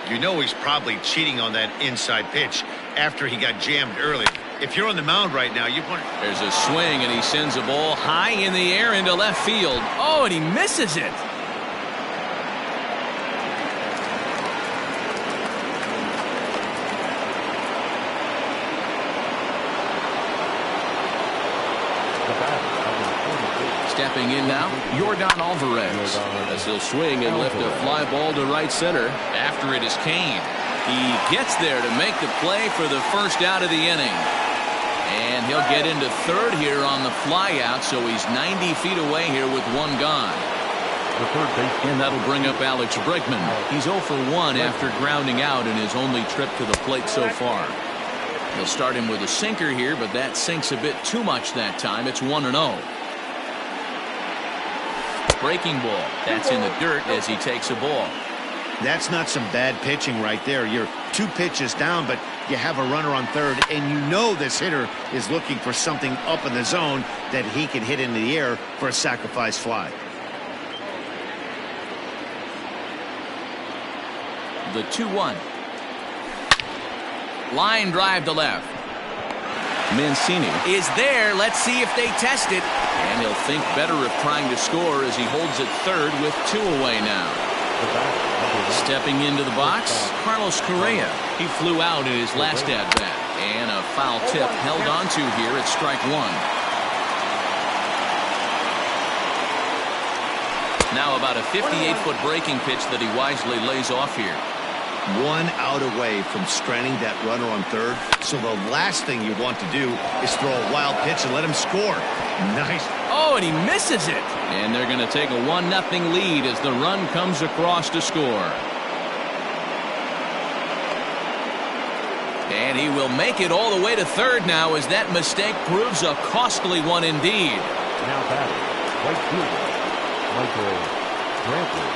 You know he's probably cheating on that inside pitch after he got jammed early. If you're on the mound right now, you want... There's a swing, and he sends a ball high in the air into left field. Oh, and he misses it. Stepping in now, Yordan Alvarez, as he'll swing and lift a fly ball to right center. After it is Cain. He gets there to make the play for the first out of the inning. And he'll get into third here on the fly out, so he's 90 feet away here with 1 gone. And that'll bring up Alex Bregman. He's 0 for 1 after grounding out in his only trip to the plate so far. He'll start him with a sinker here, but that sinks a bit too much that time. It's 1-0. Breaking ball. That's in the dirt as he takes a ball. That's not some bad pitching right there. You're 2 pitches down, but you have a runner on third, and you know this hitter is looking for something up in the zone that he can hit into the air for a sacrifice fly. The 2-1. Line drive to left. Mancini is there. Let's see if they test it. And he'll think better of trying to score as he holds it third with 2 away now. Stepping into the box, Carlos Correa. He flew out in his last at-bat. And a foul tip held onto here at strike 1. Now about a 58-foot breaking pitch that he wisely lays off here. 1 out away from stranding that runner on third. So the last thing you want to do is throw a wild pitch and let him score. Nice. Oh, and he misses it. And they're going to take a 1-0 lead as the run comes across to score. And he will make it all the way to third now as that mistake proves a costly one indeed. Now batting, right fielder, Michael Brantley.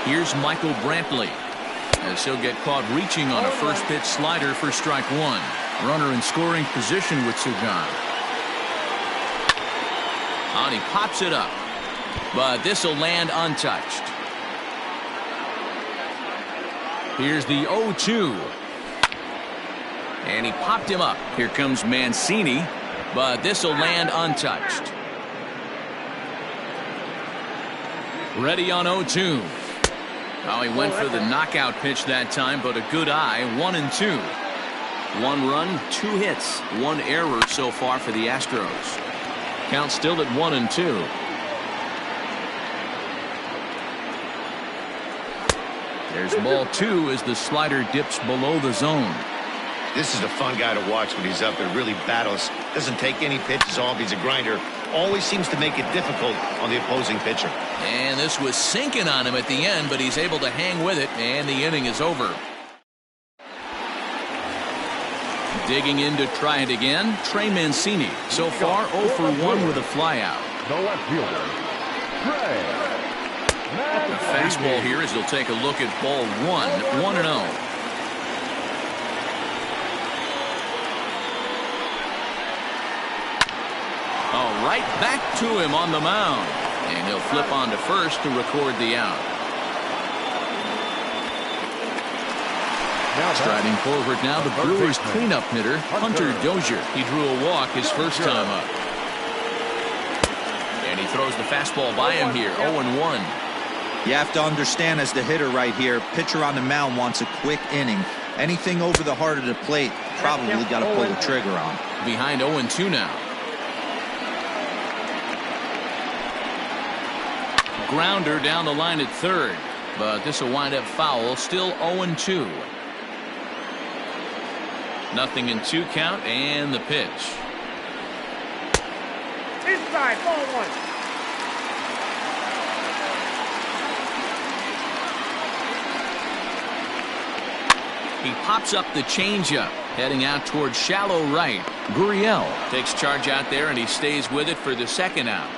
Here's Michael Brantley, as he'll get caught reaching on a first pitch slider for strike 1. Runner in scoring position with 2 gone. And he pops it up, but this will land untouched. Here's the 0-2. And he popped him up. Here comes Mancini, but this will land untouched. Ready on 0-2. Oh, he went for the knockout pitch that time, but a good eye. 1-2. 1 run, 2 hits, 1 error so far for the Astros. Count still at 1-2. There's ball 2 as the slider dips below the zone. This is a fun guy to watch when he's up there. Really battles. Doesn't take any pitches off. He's a grinder. Always seems to make it difficult on the opposing pitcher. And this was sinking on him at the end, but he's able to hang with it, and the inning is over. Digging in to try it again, Trey Mancini. So far, 0 for 1 with a flyout. The left fielder, Trey. The fastball here as he'll take a look at ball 1, 1-0. Oh, right back to him on the mound. And he'll flip on to first to record the out. Striding forward now, the Brewers cleanup hitter, Hunter Dozier. He drew a walk his first time up. And he throws the fastball by him here, 0-1. You have to understand, as the hitter right here, pitcher on the mound wants a quick inning. Anything over the heart of the plate, probably got to pull the trigger on. Behind 0-2 now. Grounder down the line at third, but this will wind up foul. Still 0-2. Nothing in 2 count, and the pitch. Inside, ball 1. He pops up the changeup, heading out towards shallow right. Gurriel takes charge out there, and he stays with it for the second out.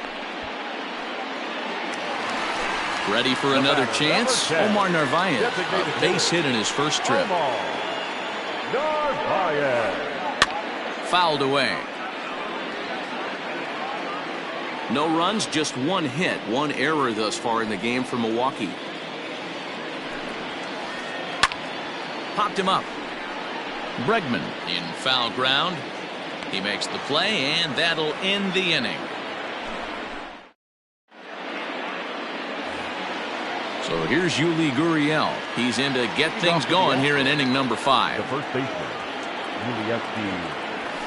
Ready for another chance? Omar Narvaez, a base hit in his first trip. Fouled away. No runs, just 1 hit, 1 error thus far in the game for Milwaukee. Popped him up. Bregman in foul ground. He makes the play, and that'll end the inning. So here's Yuli Gurriel. He's in to get things going here in inning number 5. The first baseman, Yuli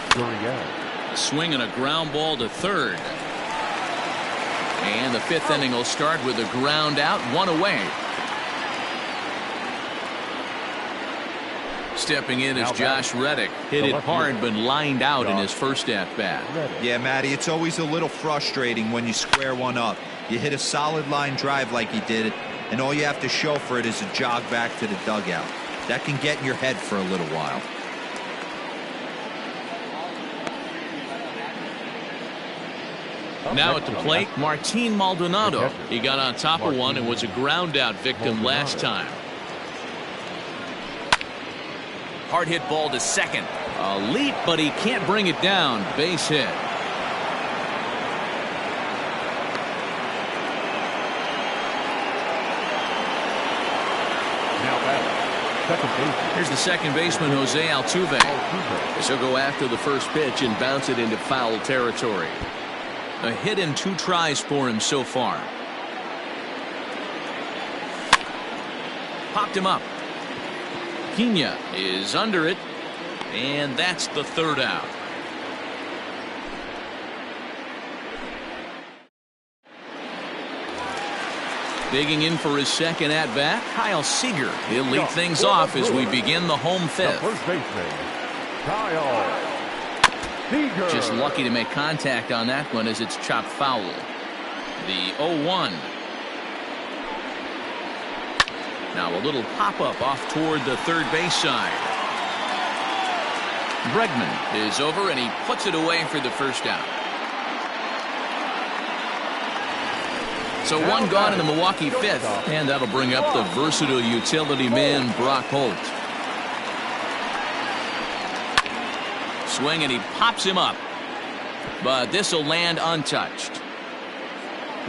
Gurriel. Swing and a ground ball to third. And the 5th inning will start with a ground out, 1 away. Stepping in is Josh Reddick. Hit it hard, but lined out in his first at-bat. Yeah, Matty, it's always a little frustrating when you square one up. You hit a solid line drive like he did, and all you have to show for it is a jog back to the dugout. That can get in your head for a little while. Now at the plate, Martin Maldonado. He got on top of one and was a ground out victim last time. Hard hit ball to second. A leap, but he can't bring it down. Base hit. Here's the second baseman, Jose Altuve. He'll go after the first pitch and bounce it into foul territory. A hit in 2 tries for him so far. Popped him up. Pena is under it, and that's the 3rd out. Digging in for his second at-bat, Kyle Seager. He'll lead things off as we begin the home 5th. First baseman, Kyle Seager. Just lucky to make contact on that one as it's chopped foul. The 0-1. Now a little pop-up off toward the third base side. Bregman is over, and he puts it away for the first out. So 1 gone in the Milwaukee 5th, and that'll bring up the versatile utility man, Brock Holt. Swing, and he pops him up. But this will land untouched.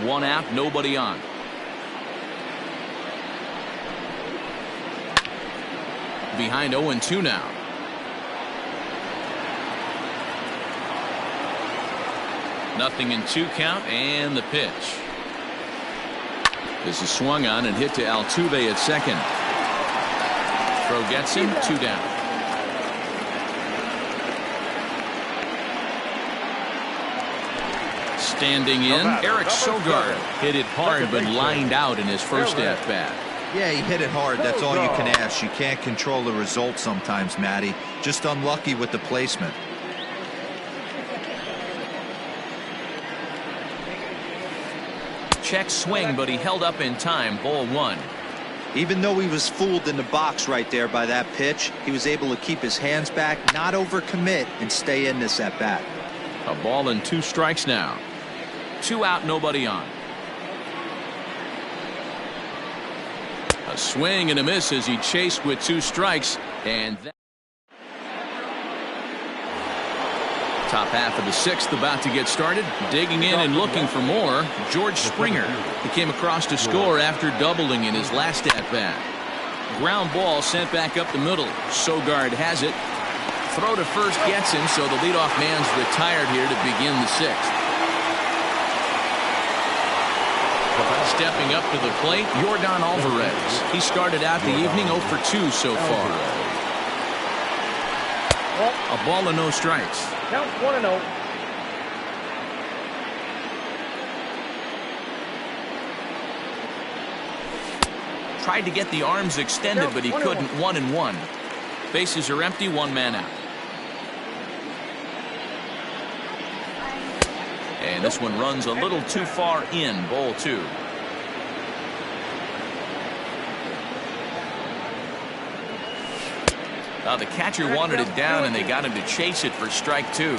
1 out, nobody on. Behind 0-2 now. Nothing in 2 count, and the pitch. This is swung on and hit to Altuve at second. Throw gets him, 2 down. Standing in, Eric Sogard hit it hard but lined out in his first at-bat. Yeah, he hit it hard. That's all you can ask. You can't control the result sometimes, Matty. Just unlucky with the placement. Check swing, but he held up in time. Ball one. Even though he was fooled in the box right there by that pitch, he was able to keep his hands back, not overcommit, and stay in this at-bat. A ball and 2 strikes now. 2 out, nobody on. A swing and a miss as he chased with 2 strikes. And that top half of the 6th about to get started. Digging in and looking for more, George Springer. He came across to score after doubling in his last at-bat. Ground ball sent back up the middle. Sogard has it. Throw to first gets him, so the leadoff man's retired here to begin the 6th. Stepping up to the plate, Yordan Alvarez. He started out the evening 0 for 2 so far. A ball and no strikes. Count 1-0. Tried to get the arms extended, but he couldn't. 1-1. Bases are empty, 1 man out. And this one runs a little too far in. Ball 2. The catcher wanted it down, and they got him to chase it for strike 2.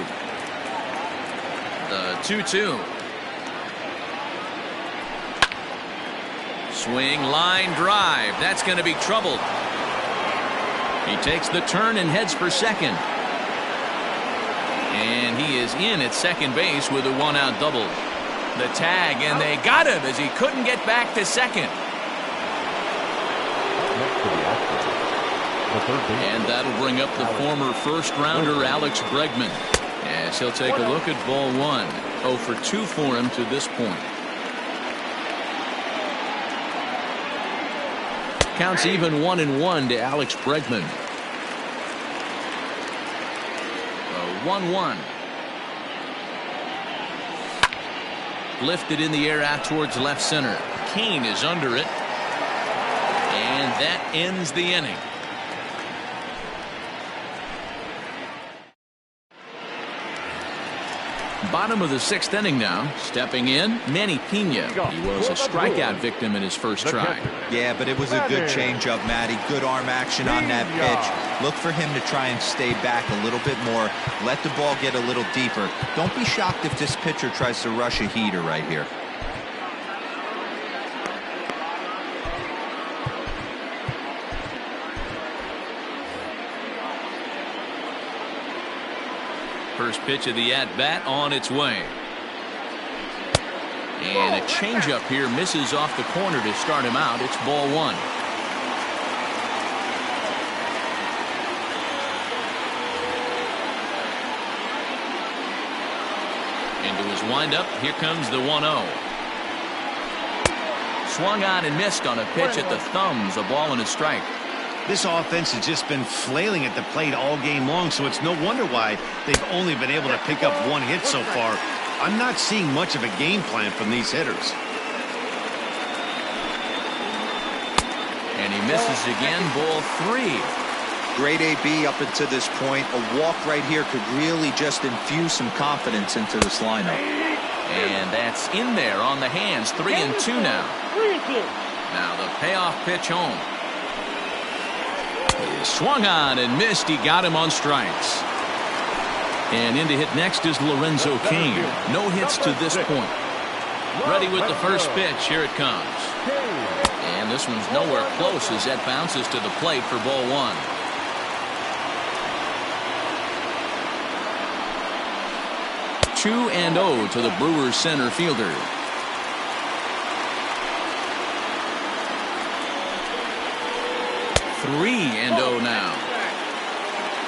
The 2-2. Swing, line drive. That's going to be trouble. He takes the turn and heads for second. And he is in at second base with a 1-out double. The tag, and they got him as he couldn't get back to second. And that'll bring up the former first-rounder Alex Bregman, as he'll take a look at ball 1. 0 for 2 for him to this point. Counts even 1-1 to Alex Bregman. 1-1. Lifted in the air out towards left center. Kane is under it. And that ends the inning. Bottom of the 6th inning now. Stepping in, Manny Pena. He was a strikeout victim in his first try. Yeah, but it was a good changeup, Matty. Good arm action on that pitch. Look for him to try and stay back a little bit more. Let the ball get a little deeper. Don't be shocked if this pitcher tries to rush a heater right here. First pitch of the at-bat on its way. And a changeup here misses off the corner to start him out. It's ball 1. Into his windup. Here comes the 1-0. Swung on and missed on a pitch at the thumbs. A ball and a strike. This offense has just been flailing at the plate all game long, so it's no wonder why they've only been able to pick up 1 hit so far. I'm not seeing much of a game plan from these hitters. And he misses again. Ball 3. Great AB up until this point. A walk right here could really just infuse some confidence into this lineup. And that's in there on the hands. 3-2 now. Now the payoff pitch home. He swung on and missed. He got him on strikes. And in to hit next is Lorenzo Cain. No hits to this point. Ready with the first pitch. Here it comes. And this one's nowhere close as that bounces to the plate for ball 1. Two and 0 to the Brewers center fielder. Three and 0 now.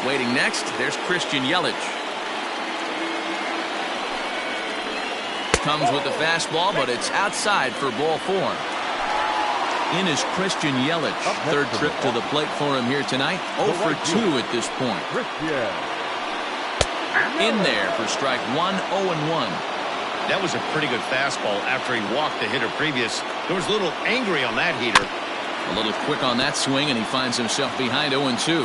Waiting next, there's Christian Yelich. Comes with the fastball, but it's outside for ball 4. In is Christian Yelich. Third trip to the plate for him here tonight. 0 for 2 at this point. In there for strike 1, 0-1. That was a pretty good fastball after he walked the hitter previous. There was a little angry on that heater. A little quick on that swing, and he finds himself behind 0-2.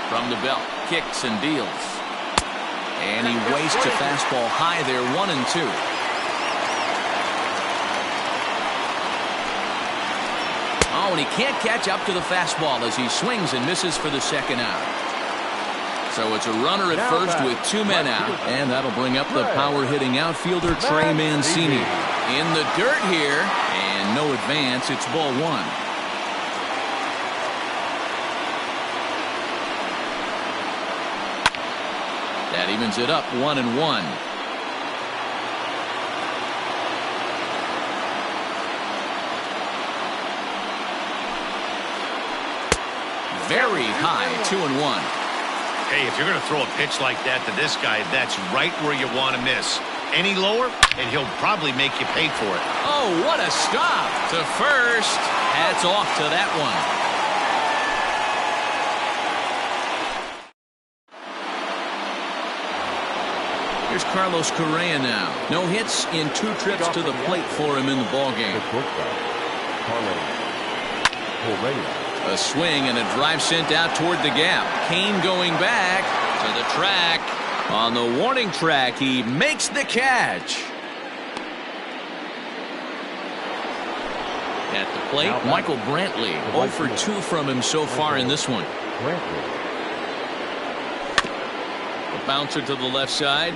From the belt, kicks and deals. And he wastes a fastball high there, 1-2. Oh, and he can't catch up to the fastball as he swings and misses for the second out. So it's a runner at first with 2 men out, and that'll bring up the power-hitting outfielder Trey Mancini. In the dirt here, and no advance. It's ball 1. That evens it up 1-1. Very high, 2-1. Hey, if you're going to throw a pitch like that to this guy, that's right where you want to miss. Any lower, and he'll probably make you pay for it. Oh, what a stop to first. Hats off to that one. Here's Carlos Correa now. No hits in 2 trips to the plate for him in the ballgame. A swing and a drive sent out toward the gap. Kane going back to the track. On the warning track, he makes the catch. At the plate, Michael Brantley. 0 for 2 from him so far in this one. A bouncer to the left side.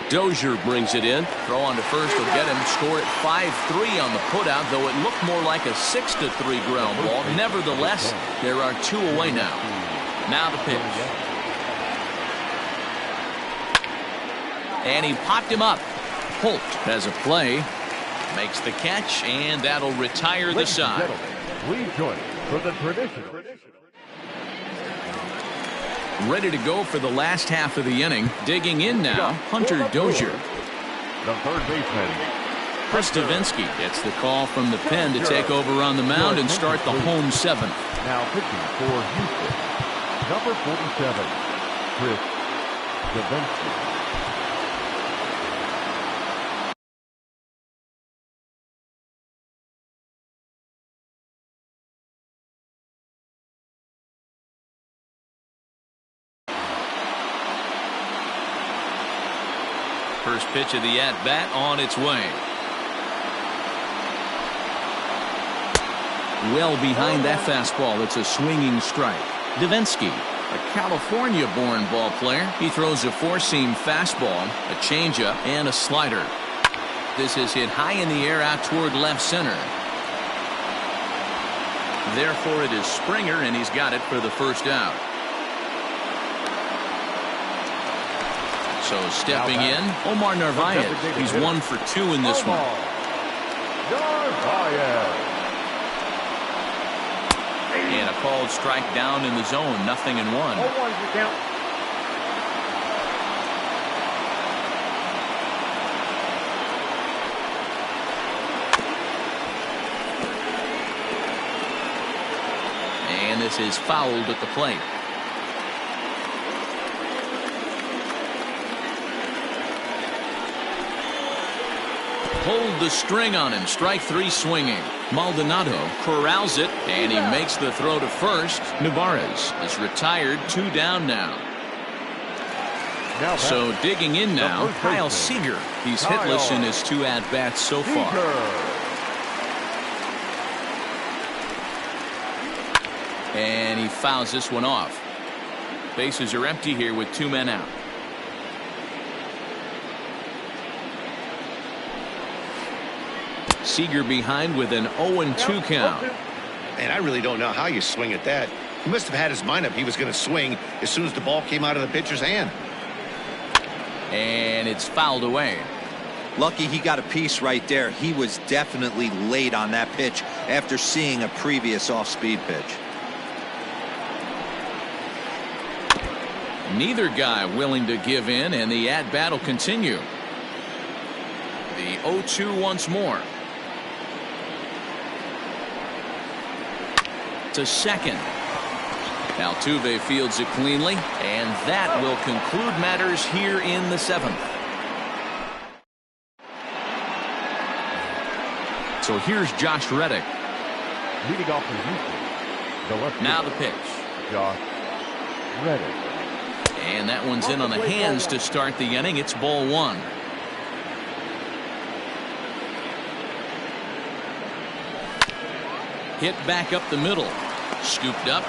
Dozier brings it in. Throw on to first will get him. Score at 5-3 on the putout, though it looked more like a 6-3 ground ball. Nevertheless, there are 2 away now. Now the pitch. And he popped him up. Holt has a play. Makes the catch, and that'll retire the side. Please join for the traditional. Ready to go for the last half of the inning. Digging in now, Hunter Dozier. The third baseman, Chris Davinsky gets the call from the pen to take over on the mound and start the home 7th. now pitching for Houston, number 47, Chris Davinsky. First pitch of the at-bat on its way. Well behind that fastball. It's a swinging strike. Davinsky, a California-born ball player. He throws a four-seam fastball, a changeup, and a slider. This is hit high in the air out toward left center. Therefore, it is Springer, and he's got it for the first out. So stepping in, Omar Narvaez. He's 1 for 2 in this one. Narvaez. And a called strike down in the zone, 0-1. 0-1 your count. And this is fouled at the plate. Pulled the string on him. Strike 3 swinging. Maldonado corrals it, and he makes the throw to first. Nevarez is retired, 2 down now. So digging in now, Kyle Seager. He's hitless in his 2 at-bats so far. And he fouls this one off. Bases are empty here with 2 men out. Seager behind with an 0-2 count. And I really don't know how you swing at that. He must have had his mind up he was going to swing as soon as the ball came out of the pitcher's hand. And it's fouled away. Lucky he got a piece right there. He was definitely late on that pitch after seeing a previous off-speed pitch. Neither guy willing to give in, and the at-bat will continue. The 0-2 once more. To second. Altuve fields it cleanly, and that will conclude matters here in the 7th. So here's Josh Reddick. Leading off for Houston, the left Now fielder, the pitch. Josh Reddick. And that one's in on the hands to start the inning. It's ball 1. Hit back up the middle. Scooped up.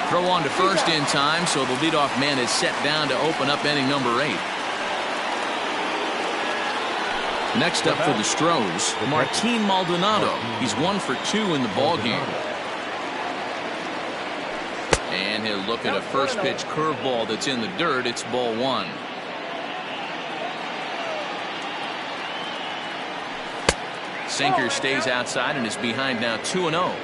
Throw on to first in time, so the leadoff man is set down to open up inning number 8. Next up for the Stros, Martin Maldonado. He's 1 for 2 in the ballgame. And he'll look at a first pitch curveball that's in the dirt. It's ball 1. Sinker stays outside and is behind now 2-0.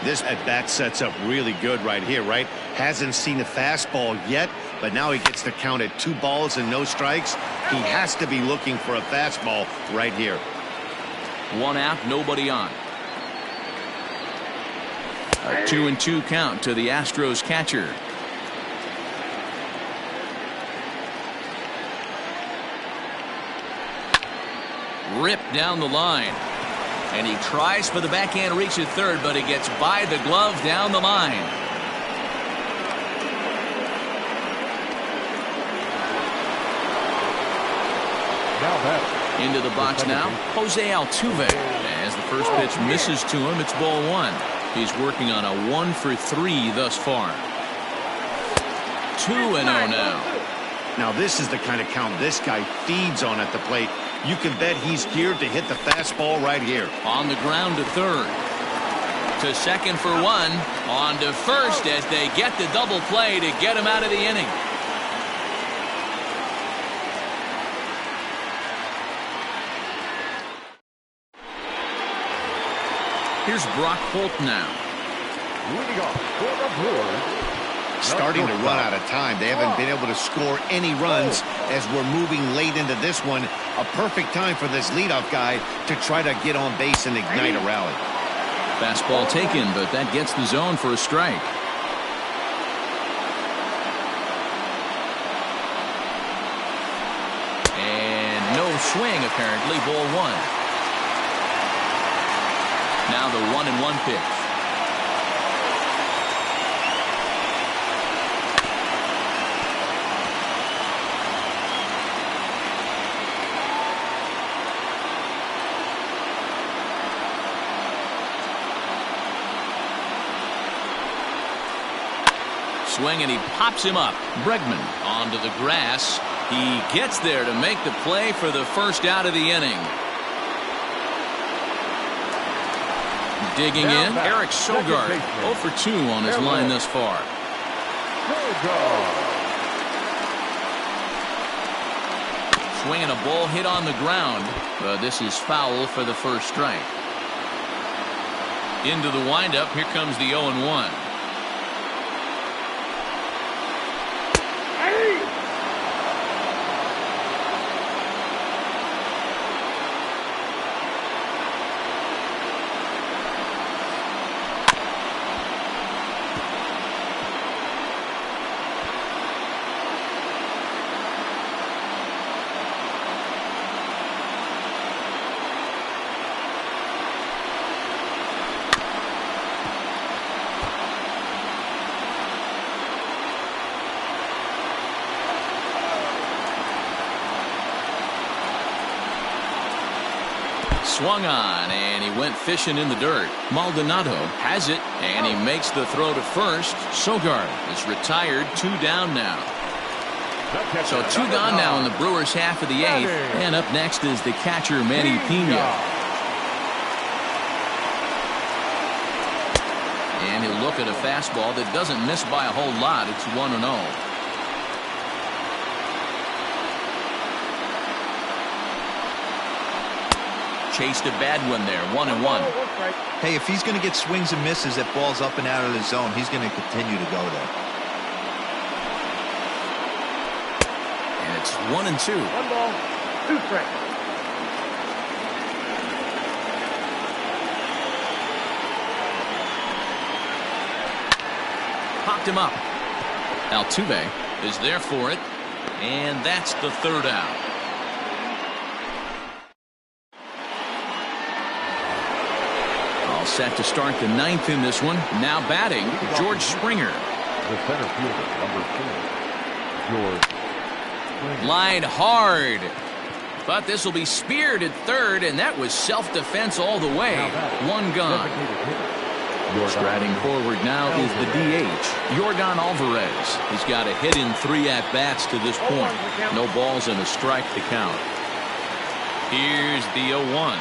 This at-bat sets up really good right here, right? Hasn't seen a fastball yet, but now he gets to count at 2 balls and no strikes. He has to be looking for a fastball right here. 1 out, nobody on. A 2-2 count to the Astros catcher. Ripped down the line. And he tries for the backhand reach at third, but he gets by the glove down the line. Into the box now, Jose Altuve. As the first pitch misses to him, it's ball 1. He's working on a 1 for 3 thus far. 2-0 now. Now this is the kind of count this guy feeds on at the plate. You can bet he's geared to hit the fastball right here. On the ground to third. To second for 1. On to first as they get the double play to get him out of the inning. Here's Brock Holt now. Leading off for the Brewers. Starting to run out of time. They haven't been able to score any runs as we're moving late into this one. A perfect time for this leadoff guy to try to get on base and ignite a rally. Fastball taken, but that gets the zone for a strike. And no swing, apparently. Ball 1. Now the 1-1 pitch. Swing and he pops him up. Bregman onto the grass. He gets there to make the play for the first out of the inning. Digging in, Eric Sogard, 0 for 2 on his line thus far. Swinging a ball hit on the ground, but this is foul for the first strike. Into the windup, here comes the 0-1. Swung on, and he went fishing in the dirt. Maldonado has it, and he makes the throw to first. Sogard is retired, 2 down now. So 2 gone now in the Brewers' half of the 8th. And up next is the catcher, Manny Pena. And he'll look at a fastball that doesn't miss by a whole lot. It's 1-0. Chased a bad one there, 1-1. Hey, if he's going to get swings and misses at balls up and out of the zone, he's going to continue to go there. And it's 1-2. 1 ball, 2 strikes. popped him up. Altuve is there for it, and that's the third out. All set to start the ninth in this one. Now batting, George Springer. The center fielder, number 4, George Springer. Line hard. But this will be speared at third, and that was self-defense all the way. One gone. Striding forward now is the DH, Yordan Alvarez. He's got a hit in 3 at-bats to this point. No balls and a strike to count. Here's the 0-1.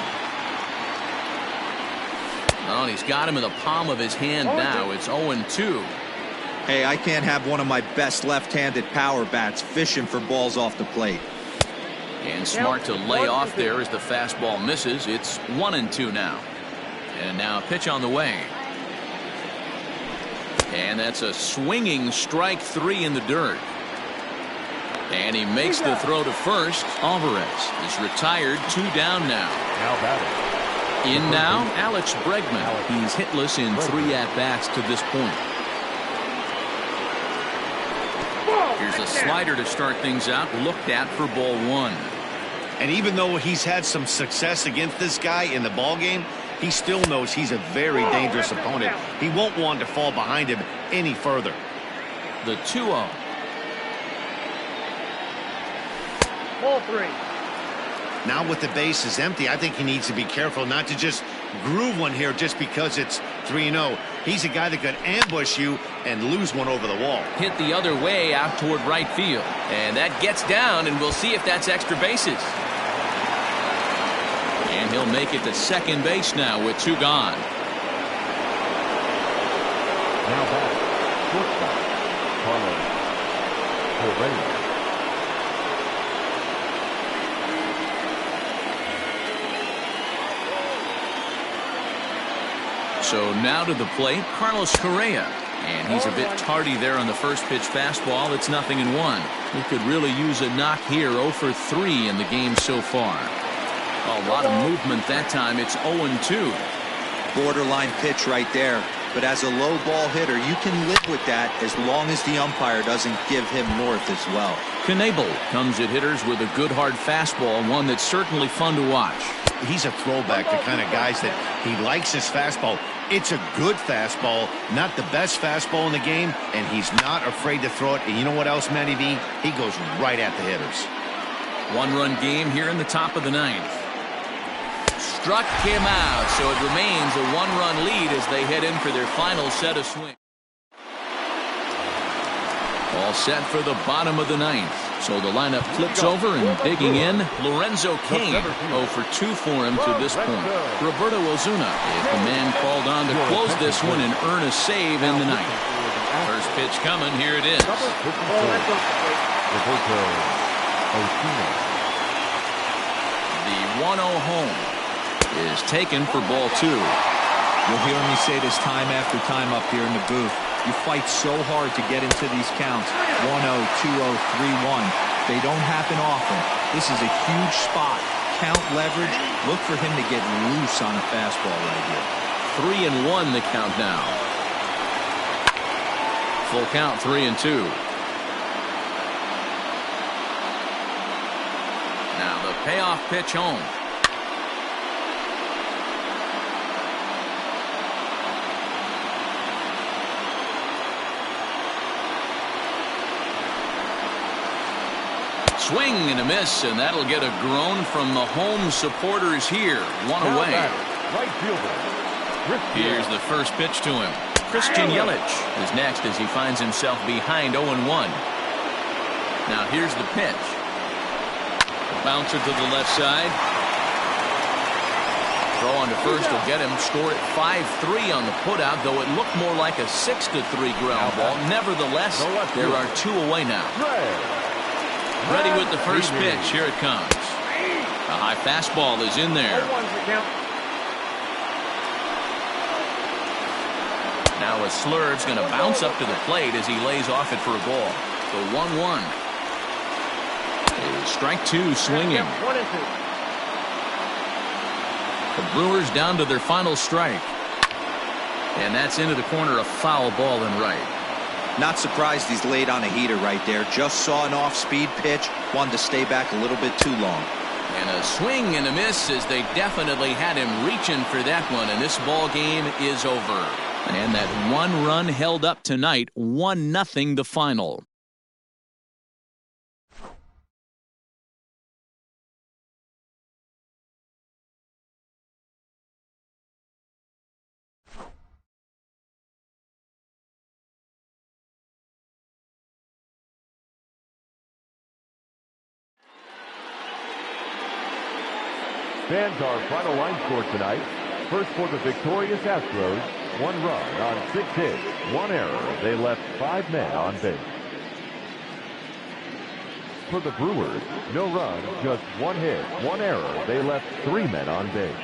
Oh, and he's got him in the palm of his hand now. It's 0-2. Hey, I can't have one of my best left-handed power bats fishing for balls off the plate. And smart to lay off there as the fastball misses. It's 1-2 now. And now a pitch on the way. And that's a swinging strike 3 in the dirt. And he makes the throw to first. Alvarez is retired. 2 down now. Now batting. In now, Alex Bregman. He's hitless in 3 at-bats to this point. Here's a slider to start things out. Looked at for ball 1. And even though he's had some success against this guy in the ball game, he still knows he's a very dangerous opponent. He won't want to fall behind him any further. The 2-0. Ball 3. Now with the bases empty, I think he needs to be careful not to just groove one here just because it's 3-0. He's a guy that could ambush you and lose one over the wall. Hit the other way out toward right field. And that gets down, and we'll see if that's extra bases. And he'll make it to second base now with 2 gone. Now batting, shortstop, Carlos Correa. So now to the plate, Carlos Correa. And he's a bit tardy there on the first pitch fastball. It's 0-1. He could really use a knock here. 0 for 3 in the game so far. A lot of movement that time. It's 0-2. Borderline pitch right there. But as a low ball hitter, you can live with that as long as the umpire doesn't give him north as well. Knebel comes at hitters with a good hard fastball, one that's certainly fun to watch. He's a throwback to kind of guys that he likes his fastball. It's a good fastball, not the best fastball in the game, and he's not afraid to throw it. And you know what else, Matty V? He goes right at the hitters. 1-run game here in the top of the ninth. Struck him out, so it remains a 1-run lead as they head in for their final set of swings. All set for the bottom of the ninth. So the lineup flips over and digging in, Lorenzo Cain. 0 for 2 for him to this point. Roberto Ozuna is the man called on to close this one and earn a save in the ninth. First pitch coming, here it is. Roberto Ozuna. The 1-0 home is taken for ball 2. You'll hear me say this time after time up here in the booth. You fight so hard to get into these counts. 1-0, 2-0, 3-1. They don't happen often. This is a huge spot. Count leverage. Look for him to get loose on a fastball right here. 3-1 the count now. Full count, 3-2. Now the payoff pitch home. Swing and a miss, and that'll get a groan from the home supporters here. 1 away. Right fielder. Here's the first pitch to him. Christian Yelich is next as he finds himself behind 0-1. Now here's the pitch. A bouncer to the left side. Throw on to first will get him. Score at 5-3 on the putout, though it looked more like a 6-3 ground ball. Nevertheless, there are 2 away now. Ready with the first pitch. Here it comes. A high fastball is in there. Now a slurve's going to bounce up to the plate as he lays off it for a ball. The 1-1. Strike 2 swinging. The Brewers down to their final strike. And that's into the corner, a foul ball and right. Not surprised he's laid on a heater right there. Just saw an off-speed pitch, wanted to stay back a little bit too long. And a swing and a miss, as they definitely had him reaching for that one, and this ball game is over. And that one run held up tonight, 1-0 the final. Fans, our final line score tonight. First for the victorious Astros, 1 run on 6 hits, 1 error. They left 5 men on base. For the Brewers, no run, just 1 hit, 1 error. They left 3 men on base.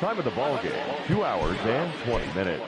Time of the ball game, 2 hours and 20 minutes.